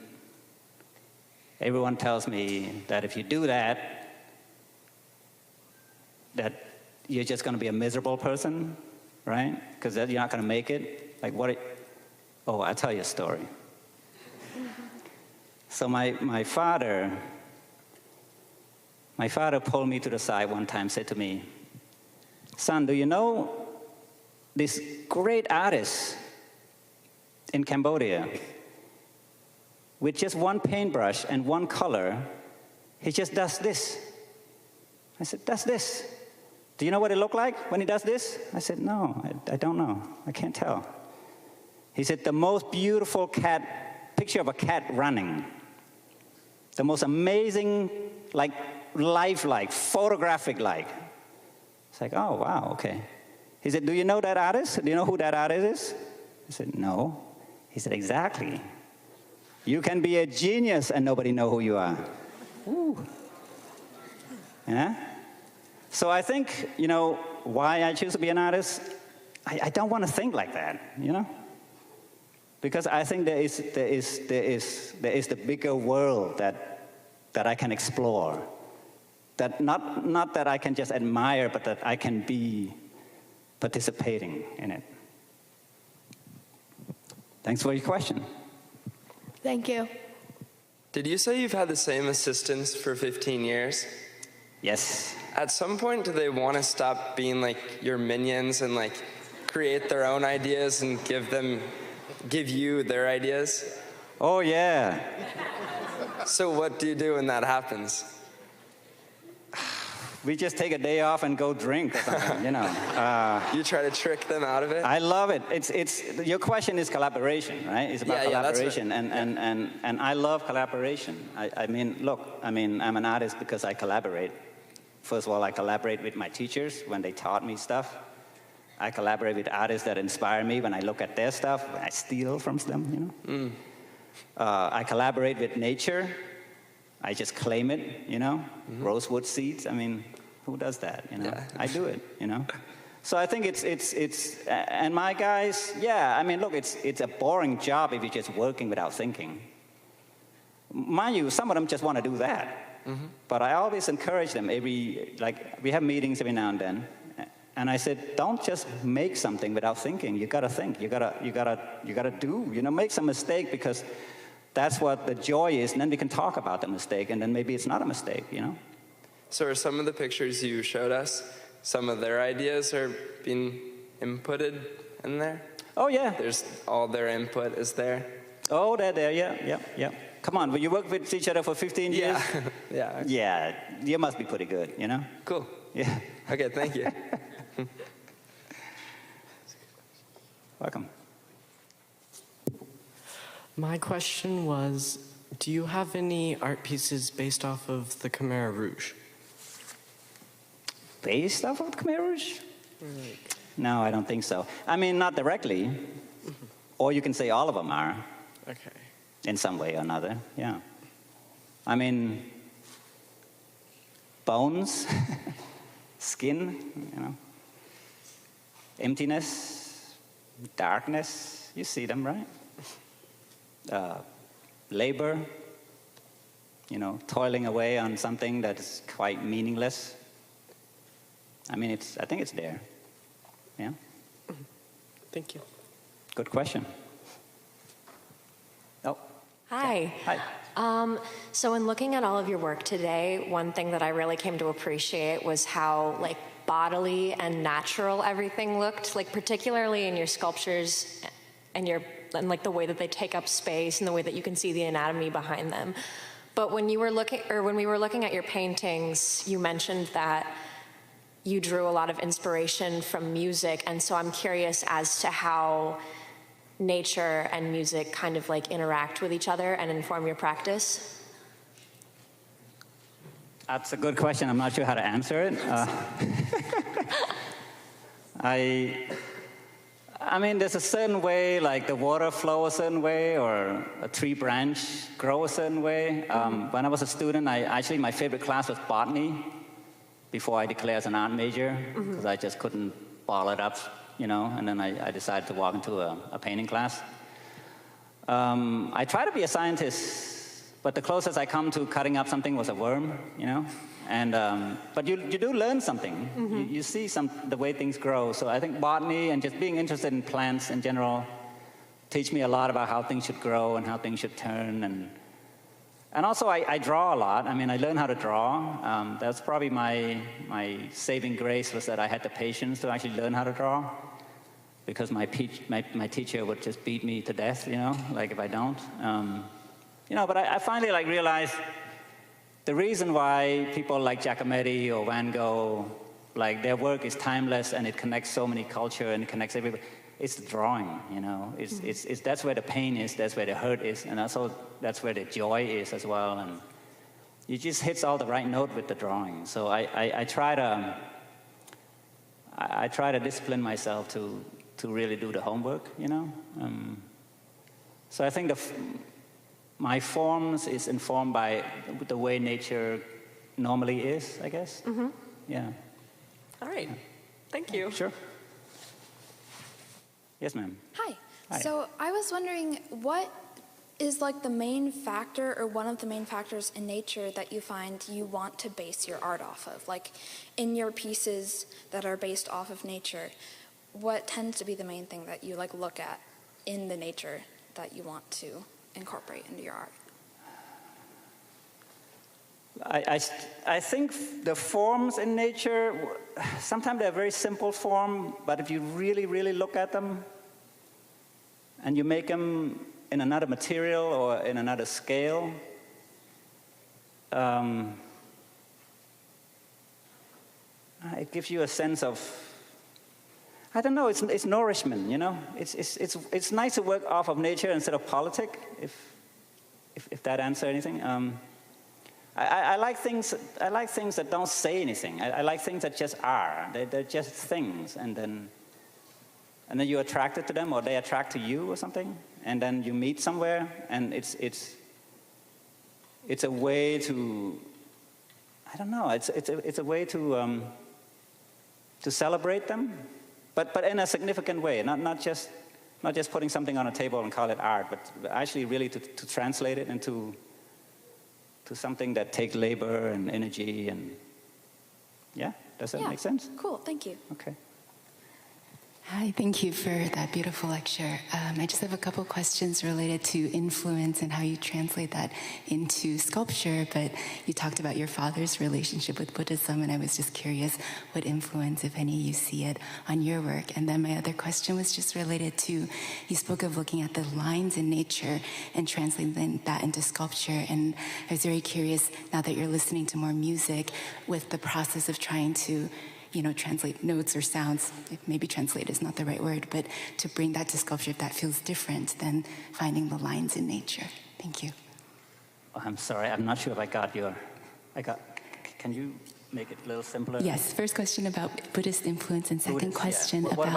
everyone tells me that if you do that you're just going to be a miserable person, right? Because you're not going to make it. I'll tell you a story. So my father pulled me to the side one time, said to me, son, do you know this great artist in Cambodia? With just one paintbrush and one color, he just does this. I said, does this? Do you know what it looked like when he does this? I said, no, I don't know. I can't tell. He said, the most beautiful picture of a cat running. The most amazing, lifelike, photographic-like. It's like, oh, wow, okay. He said, do you know that artist? Do you know who that artist is? I said, no. He said, exactly. You can be a genius and nobody know who you are. Ooh. Yeah? So I think, why I choose to be an artist, I don't want to think like that, Because I think there is the bigger world that I can explore. that not that I can just admire, but that I can be participating in it. Thanks for your question.
Thank you.
Did you say you've had the same assistants for 15 years?
Yes.
At some point, do they want to stop being like your minions and like create their own ideas and give you their ideas?
Oh, yeah.
So what do you do when that happens?
We just take a day off and go drink or something, you know.
You try to trick them out of it?
I love it. Your question is collaboration, right? It's about collaboration,
that's right.
and I love collaboration. I mean, look, I'm an artist because I collaborate. First of all, I collaborate with my teachers when they taught me stuff. I collaborate with artists that inspire me when I look at their stuff. I steal from them, you know. I collaborate with nature. I just claim it, you know. Rosewood seeds. I mean, who does that? You know, I do it. You know. So I think it's and my guys, yeah. I mean, look, it's a boring job if you're just working without thinking. Mind you, some of them just want to do that. But I always encourage them. We have meetings every now and then, and I said, don't just make something without thinking. You gotta think. You gotta do. You know, make some mistake because that's what the joy is, and then we can talk about the mistake, and then maybe it's not a mistake, you know?
So are some of the pictures you showed us, some of their ideas are being inputted in there?
Oh, yeah.
There's all their input is there?
Oh, they're there, yeah. Come on, will you work with each other for 15 years?
Yeah.
Yeah, you must be pretty good, you know?
Cool.
Yeah.
Okay, thank you.
Welcome.
My question was, do you have any art pieces based off of the Khmer Rouge?
Based off of Khmer Rouge? No, I don't think so. I mean, not directly. Or you can say all of them are.
Okay.
In some way or another, yeah. I mean, bones, skin, you know, emptiness, darkness, you see them, right? Labor, you know, toiling away on something that is quite meaningless. I mean, I think it's there. Yeah?
Thank you.
Good question. Oh.
Hi.
Hi.
So in looking at all of your work today, one thing that I really came to appreciate was how like bodily and natural everything looked, like particularly in your sculptures and like the way that they take up space and the way that you can see the anatomy behind them. But when we were looking at your paintings, you mentioned that you drew a lot of inspiration from music, and so I'm curious as to how nature and music kind of like interact with each other and inform your practice.
That's a good question. I'm not sure how to answer it. I mean, there's a certain way, like the water flow a certain way, or a tree branch grow a certain way. When I was a student, my favorite class was botany before I declared as an art major, because I just couldn't ball it up, you know, and then I decided to walk into a painting class. I try to be a scientist, but the closest I come to cutting up something was a worm, you know. And but you do learn something. You see the way things grow. So I think botany and just being interested in plants in general teach me a lot about how things should grow and how things should turn. And also I draw a lot. I mean, I learned how to draw. That's probably my saving grace, was that I had the patience to actually learn how to draw, because my teacher would just beat me to death, you know, like if I don't. You know, but I finally realized the reason why people like Giacometti or Van Gogh, like their work is timeless and it connects so many culture and it connects everybody. It's the drawing, you know. It's that's where the pain is, that's where the hurt is, and also that's where the joy is as well. And it just hits all the right note with the drawing. So I try to discipline myself to really do the homework, you know. So I think my forms is informed by the way nature normally is, I guess. Yeah.
All right. Thank you.
Sure. Yes, ma'am.
Hi.
Hi.
So I was wondering, what is like the main factor or one of the main factors in nature that you find you want to base your art off of? Like in your pieces that are based off of nature, what tends to be the main thing that you like look at in the nature that you want to incorporate into your art?
I think the forms in nature, sometimes they're very simple form, but if you really, really look at them and you make them in another material or in another scale, it gives you a sense of, I don't know, it's nourishment, you know? It's nice to work off of nature instead of politics, if that answers anything. I like things that don't say anything. I like things that just are. They're just things, and then you're attracted to them, or they attract to you, or something. And then you meet somewhere, and it's a way to, I don't know. It's a way to celebrate them, but in a significant way. Not just putting something on a table and call it art, but actually really to translate it into something that takes labor and energy and, yeah, does that make sense?
Cool, thank you.
Okay.
Hi, thank you for that beautiful lecture. I just have a couple questions related to influence and how you translate that into sculpture, but you talked about your father's relationship with Buddhism, and I was just curious what influence, if any, you see it on your work. And then my other question was just related to, you spoke of looking at the lines in nature and translating that into sculpture, and I was very curious, now that you're listening to more music, with the process of trying to translate notes or sounds, maybe translate is not the right word, but to bring that to sculpture, if that feels different than finding the lines in nature. Thank you.
Oh, I'm sorry, I'm not sure if I got, can you make it a little simpler?
Yes, first question about Buddhist influence, and second question
what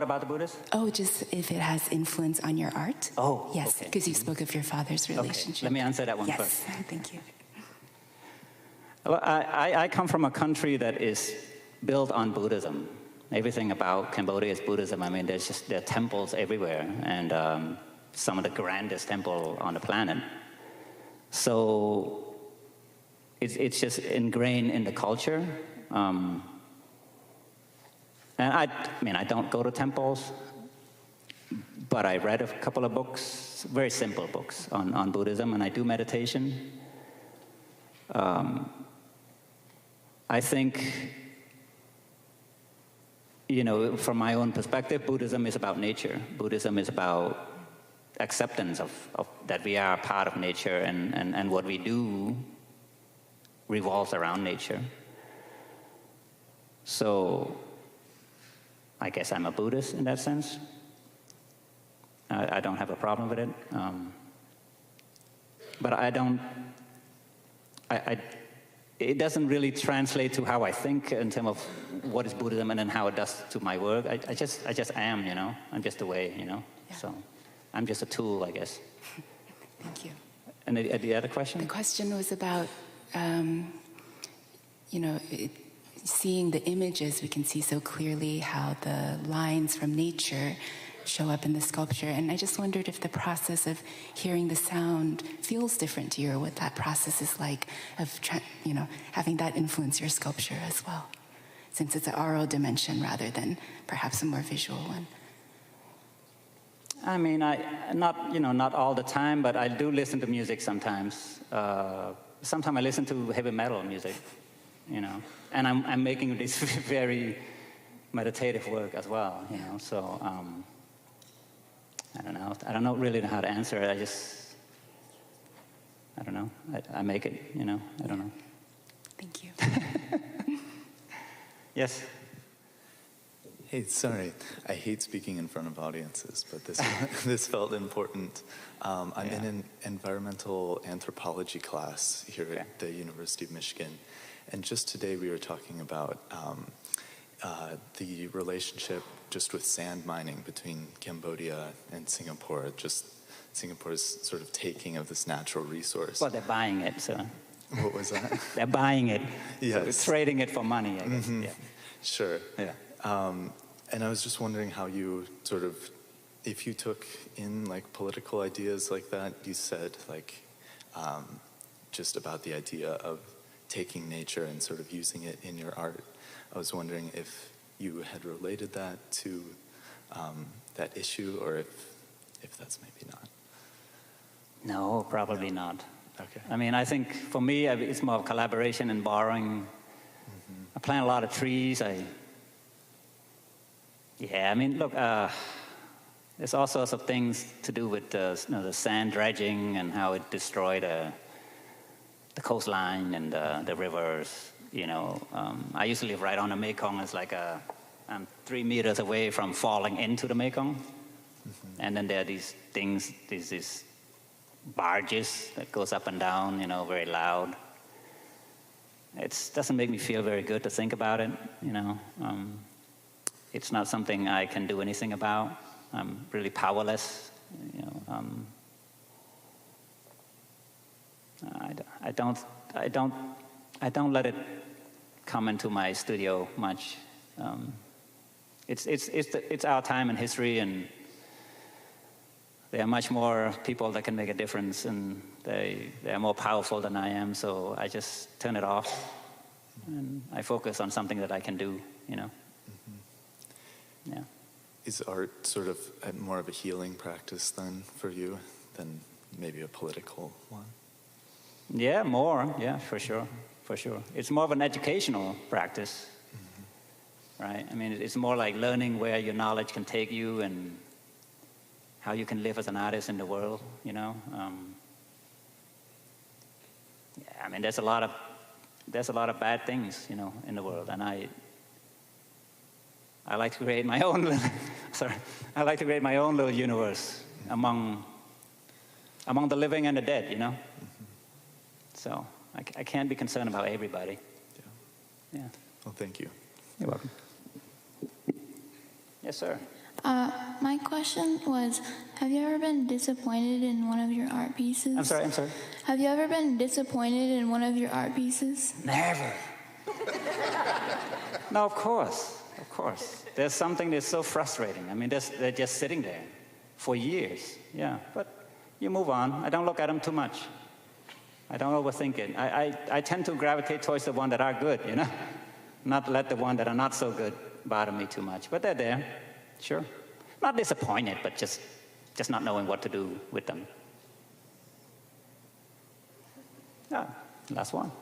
about the Buddhist?
Oh, just if it has influence on your art.
Oh,
yes, because you spoke of your father's relationship.
Okay. Let me answer that one
Yes,
first.
thank you.
Well, I come from a country that is built on Buddhism. Everything about Cambodia is Buddhism. I mean, there are temples everywhere, and some of the grandest temple on the planet. So it's just ingrained in the culture. And I don't go to temples, but I read a couple of books, very simple books on Buddhism, and I do meditation. I think, from my own perspective, Buddhism is about nature. Buddhism is about acceptance of that we are part of nature, and what we do revolves around nature. So I guess I'm a Buddhist in that sense. I don't have a problem with it. But it doesn't really translate to how I think in terms of what is Buddhism and then how it does to my work. I just am, I'm just a way, Yeah. So I'm just a tool, I guess.
Thank you.
And the other question?
The question was about, seeing the images. We can see so clearly how the lines from nature show up in the sculpture, and I just wondered if the process of hearing the sound feels different to you, or what that process is like of having that influence your sculpture as well, since it's an oral dimension rather than perhaps a more visual one.
I mean, not all the time, but I do listen to music sometimes. Sometimes I listen to heavy metal music, and I'm making this very meditative work as well, So I don't know. I don't really know how to answer it. I don't know. I make it, I don't know.
Thank you.
Yes.
Hey, sorry. I hate speaking in front of audiences, but this felt important. I'm in an environmental anthropology class here at the University of Michigan, and just today we were talking about the relationship just with sand mining between Cambodia and Singapore, just Singapore's sort of taking of this natural resource.
Well, they're buying it, so.
What was that?
They're buying it.
Yes.
So trading it for money, I guess.
Mm-hmm.
Yeah.
Sure. Yeah. And I was just wondering how you sort of if you took in like political ideas like that, you said like just about the idea of taking nature and sort of using it in your art. I was wondering if you had related that to that issue, or if that's maybe not.
No, probably not.
Okay.
I mean, I think for me, it's more of collaboration and borrowing. I plant a lot of trees. Yeah, I mean, look, there's all sorts of things to do with the sand dredging and how it destroyed the coastline and the rivers. You know, I used to live right on the Mekong. It's like I'm 3 meters away from falling into the Mekong. And then there are these things, these barges that goes up and down, you know, very loud. It doesn't make me feel very good to think about it, you know. It's not something I can do anything about. I'm really powerless, you know. I don't let it come into my studio much. It's our time in history, and there are much more people that can make a difference, and they are more powerful than I am. So I just turn it off, and I focus on something that I can do. You know. Yeah.
Is art sort of more of a healing practice then for you than maybe a political one?
Yeah, more. Yeah, for sure. For sure. It's more of an educational practice, right? I mean, it's more like learning where your knowledge can take you and how you can live as an artist in the world, you know? Yeah, I mean, there's a lot of bad things, you know, in the world, and I like to create my own little, I like to create my own little universe among the living and the dead, you know? So I can't be concerned about everybody. Yeah.
Well, thank you.
You're welcome. Yes, sir.
My question was, have you ever been disappointed in one of your art pieces?
I'm sorry.
Have you ever been disappointed in one of your art pieces?
Never. No, of course. There's something that's so frustrating. I mean, they're just sitting there for years. Yeah, but you move on. I don't look at them too much. I don't overthink it. I tend to gravitate towards the ones that are good, you know? Not let the ones that are not so good bother me too much. But they're there, sure. Not disappointed, but just not knowing what to do with them. Yeah, last one.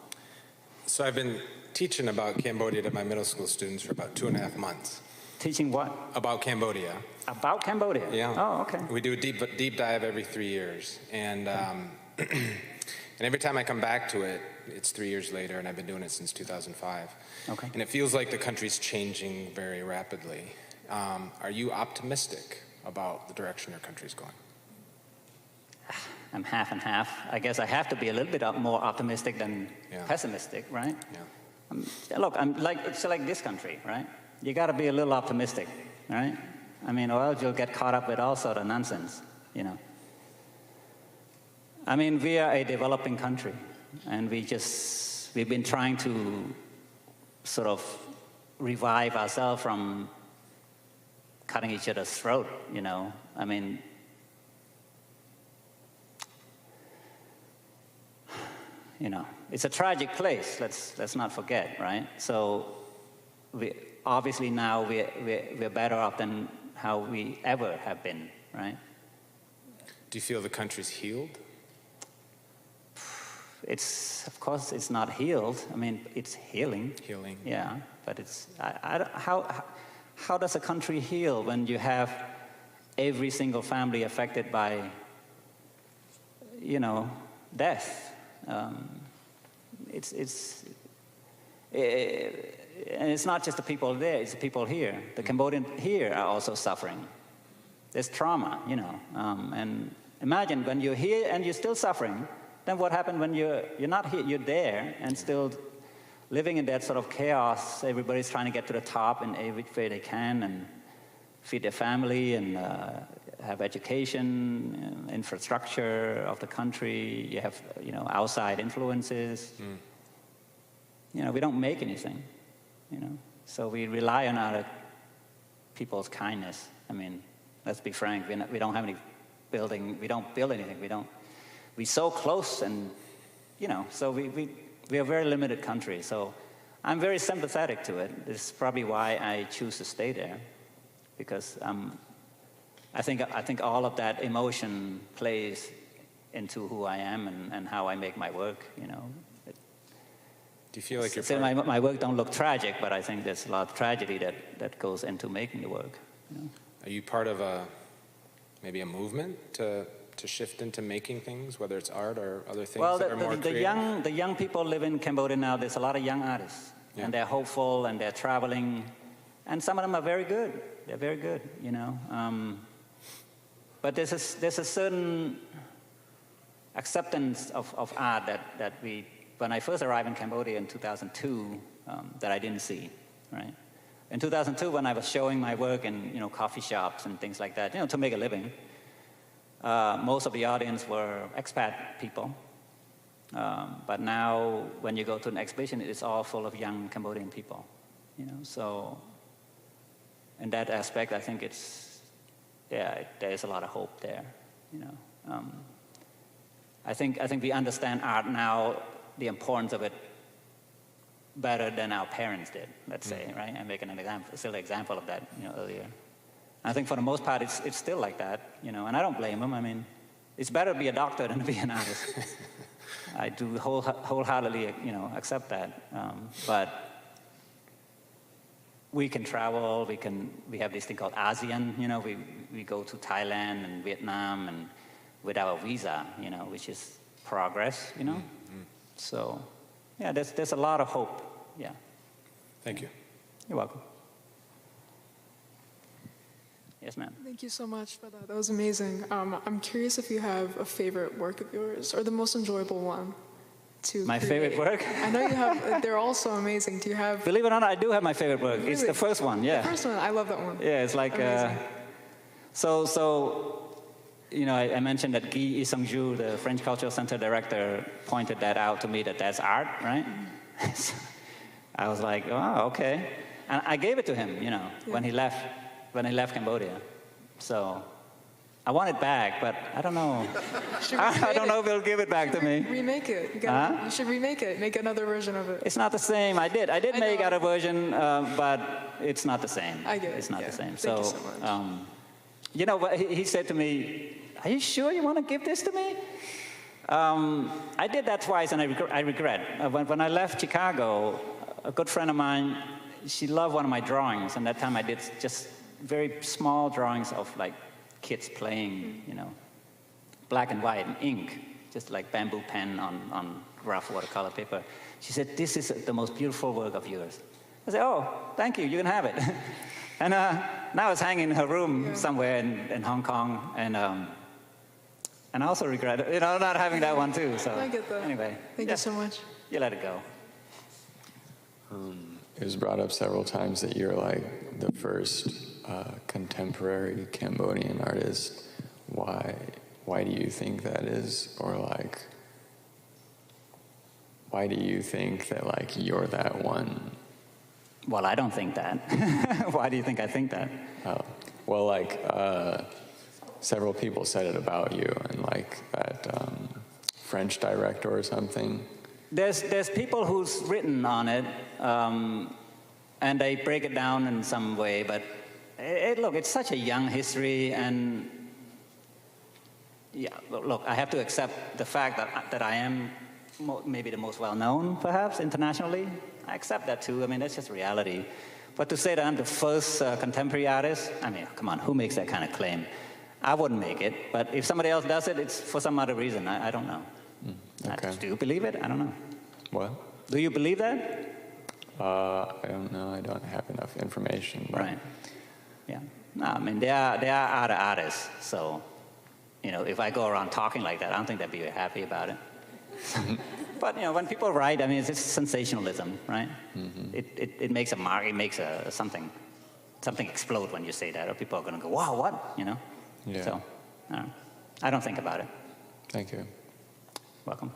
So I've been teaching about Cambodia to my middle school students for about 2.5 months.
Teaching what?
About Cambodia.
About Cambodia?
Yeah.
Oh, okay.
We do a deep dive every 3 years. And and every time I come back to it, it's 3 years later, and I've been doing it since 2005.
Okay.
And it feels like the country's changing very rapidly. Are you optimistic about the direction your country's going?
I'm half and half. I guess I have to be a little bit more optimistic than pessimistic, right?
Yeah.
Look, it's like this country, right? You got to be a little optimistic, right? I mean, or else you'll get caught up with all sort of nonsense, you know. I mean, we are a developing country, and we've been trying to sort of revive ourselves from cutting each other's throat, you know. I mean, you know, it's a tragic place. Let's not forget, right? So, obviously now we're better off than how we ever have been, right?
Do you feel the country's healed?
Of course, it's not healed. I mean, it's healing.
Healing.
Yeah, but it's how does a country heal when you have every single family affected by, you know, death? And it's not just the people there; it's the people here. The Cambodians here are also suffering. There's trauma, you know. And imagine when you're here and you're still suffering. Then what happened when you're not here, you're there and still living in that sort of chaos? Everybody's trying to get to the top in every way they can and feed their family and have education, infrastructure of the country. You have, you know, outside influences. You know, we don't make anything, you know. So we rely on other people's kindness. I mean, Let's be frank, we don't have any building, we don't build anything, we're so close and, so we're a very limited country. So I'm very sympathetic to it. This is probably why I choose to stay there, because I think all of that emotion plays into who I am and how I make my work,
Do you feel like you're
so my work don't look tragic, but I think there's a lot of tragedy that goes into making the work.
Are you part of maybe a movement to shift into making things, whether it's art or other things that are more creative?
The young people live in Cambodia now. There's a lot of young artists, and they're hopeful, and they're traveling, and some of them are very good. They're very good, But there's a certain acceptance of art that when I first arrived in Cambodia in 2002, that I didn't see, right? In 2002, when I was showing my work in coffee shops and things like that, to make a living, most of the audience were expat people. But now, when you go to an exhibition, it's all full of young Cambodian people, So, in that aspect, I think there's a lot of hope there, I think we understand art now, the importance of it, better than our parents did, let's say, right? I'm making a silly example of that, earlier. I think for the most part, it's still like that, and I don't blame them. I mean, it's better to be a doctor than to be an artist. I do wholeheartedly, accept that. But we can travel. We have this thing called ASEAN. We go to Thailand and Vietnam and without a visa, which is progress. So. Yeah, there's a lot of hope. Yeah.
Thank you.
You're welcome. Yes, ma'am.
Thank you so much for that. That was amazing. I'm curious if you have a favorite work of yours, or the most enjoyable one to
My
create.
favorite work?
I know you have. They're all so amazing. Do you have?
Believe it or not, I do have my favorite work.
Really?
It's the first one. Yeah.
The first one. I love that one.
Yeah, it's like. I mentioned that Guy Isongju, the French Cultural Center director, pointed that out to me, that's art, right? So I was like, oh, okay. And I gave it to him, when he left Cambodia. So I want it back, but I don't know. I don't know if he'll give it back to me.
Remake it. You should remake it. Make another version of it.
It's not the same. I did make out a version, but it's not the same.
I get it.
It's not the same.
Thank you so much.
He said to me, are you sure you want to give this to me? I did that twice, and I regret. When I left Chicago, a good friend of mine, she loved one of my drawings, and that time I did just very small drawings of like kids playing, black and white and ink, just like bamboo pen on rough watercolor paper. She said, this is the most beautiful work of yours. I said, oh, thank you, you can have it. And now it's hanging in her room somewhere in Hong Kong, and I also regret not having that one too. So
I get that.
Anyway,
thank you so much.
You let it go.
It was brought up several times that you're like the first contemporary Cambodian artist. Why do you think that is, or like, why do you think that like you're that one?
Well, I don't think that. Why do you think I think that?
Oh, well, like several people said it about you, and like that French director or something.
There's people who's written on it, and they break it down in some way. But look, it's such a young history, and yeah, look, I have to accept the fact that I am maybe the most well-known, perhaps internationally. I accept that too. I mean, that's just reality. But to say that I'm the first contemporary artist, I mean, come on, who makes that kind of claim? I wouldn't make it, but if somebody else does it, it's for some other reason. I don't know.
Okay.
Do you believe it? I don't know.
What?
Do you believe that?
I don't know. I don't have enough information. But...
Right. Yeah. No, I mean, there are other artists. So, if I go around talking like that, I don't think they'd be very happy about it. But when people write, I mean, it's sensationalism, right? Mm-hmm. It makes a mark. It makes something explode when you say that, or people are going to go, "Wow, what?"
Yeah.
So, I don't think about it.
Thank you.
Welcome.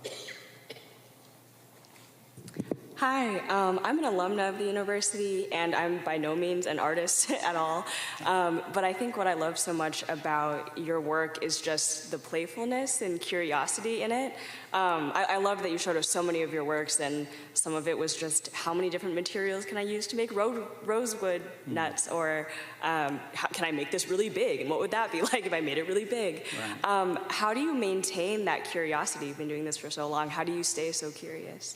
Hi, I'm an alumna of the university, and I'm by no means an artist at all. But I think what I love so much about your work is just the playfulness and curiosity in it. I love that you showed us so many of your works, and some of it was just how many different materials can I use to make rosewood nuts, or can I make this really big, and what would that be like if I made it really big? Right. How do you maintain that curiosity? You've been doing this for so long. How do you stay so curious?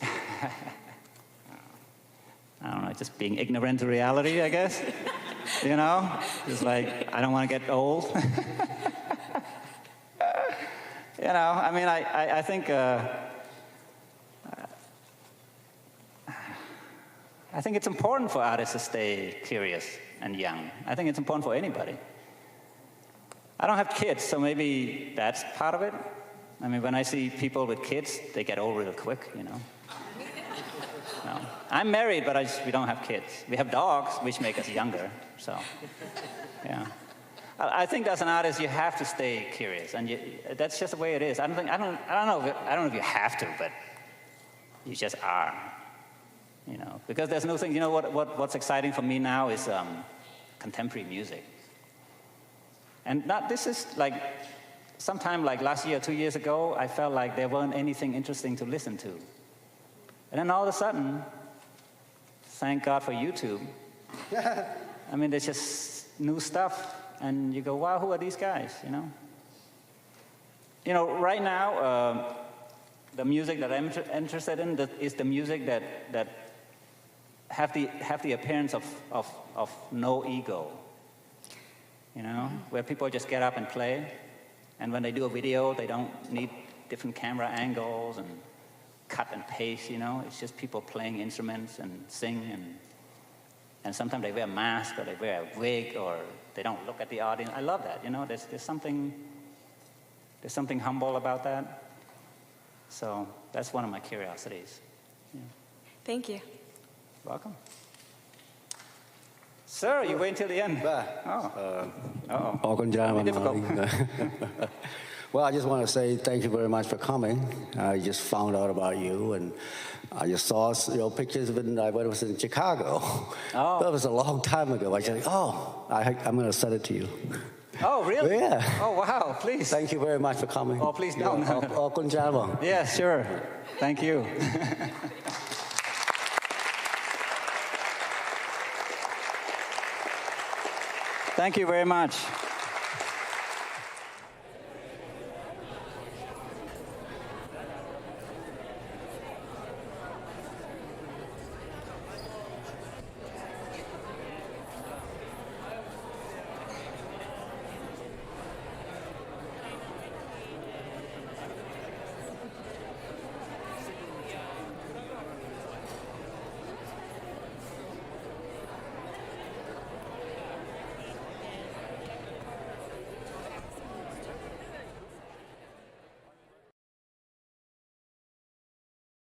I don't know, just being ignorant to reality, I guess. You know? It's like, I don't want to get old. You know, I mean, I think it's important for artists to stay curious and young. I think it's important for anybody. I don't have kids, so maybe that's part of it. I mean, when I see people with kids, they get old real quick, you know? No. I'm married, but we don't have kids. We have dogs, which make us younger, so, yeah. I think as an artist, you have to stay curious, and that's just the way it is. I don't know if you have to, but you just are, you know. Because there's no thing, you know what's exciting for me now is contemporary music. And this is like, sometime like last year, 2 years ago, I felt like there weren't anything interesting to listen to. And then all of a sudden, thank God for YouTube. I mean, there's just new stuff, and you go, wow, who are these guys, you know? You know, right now, the music that I'm interested in is the music that have the appearance of no ego, you know, where people just get up and play, and when they do a video, they don't need different camera angles and cut and paste, you know. It's just people playing instruments and sing, and sometimes they wear a mask, or they wear a wig, or they don't look at the audience. I love that, you know. There's something humble about that. So that's one of my curiosities. Yeah.
Thank you.
Welcome. Sir, you wait until the end. Difficult.
Well, I just want to say thank you very much for coming. I just found out about you, and I just saw your pictures when I was in Chicago. Oh. That was a long time ago. I said, I'm going to send it to you.
Oh, really?
Yeah.
Oh, wow, please.
Thank you very much for coming.
Oh, please don't.
Yeah,
sure. Thank you. Thank you very much.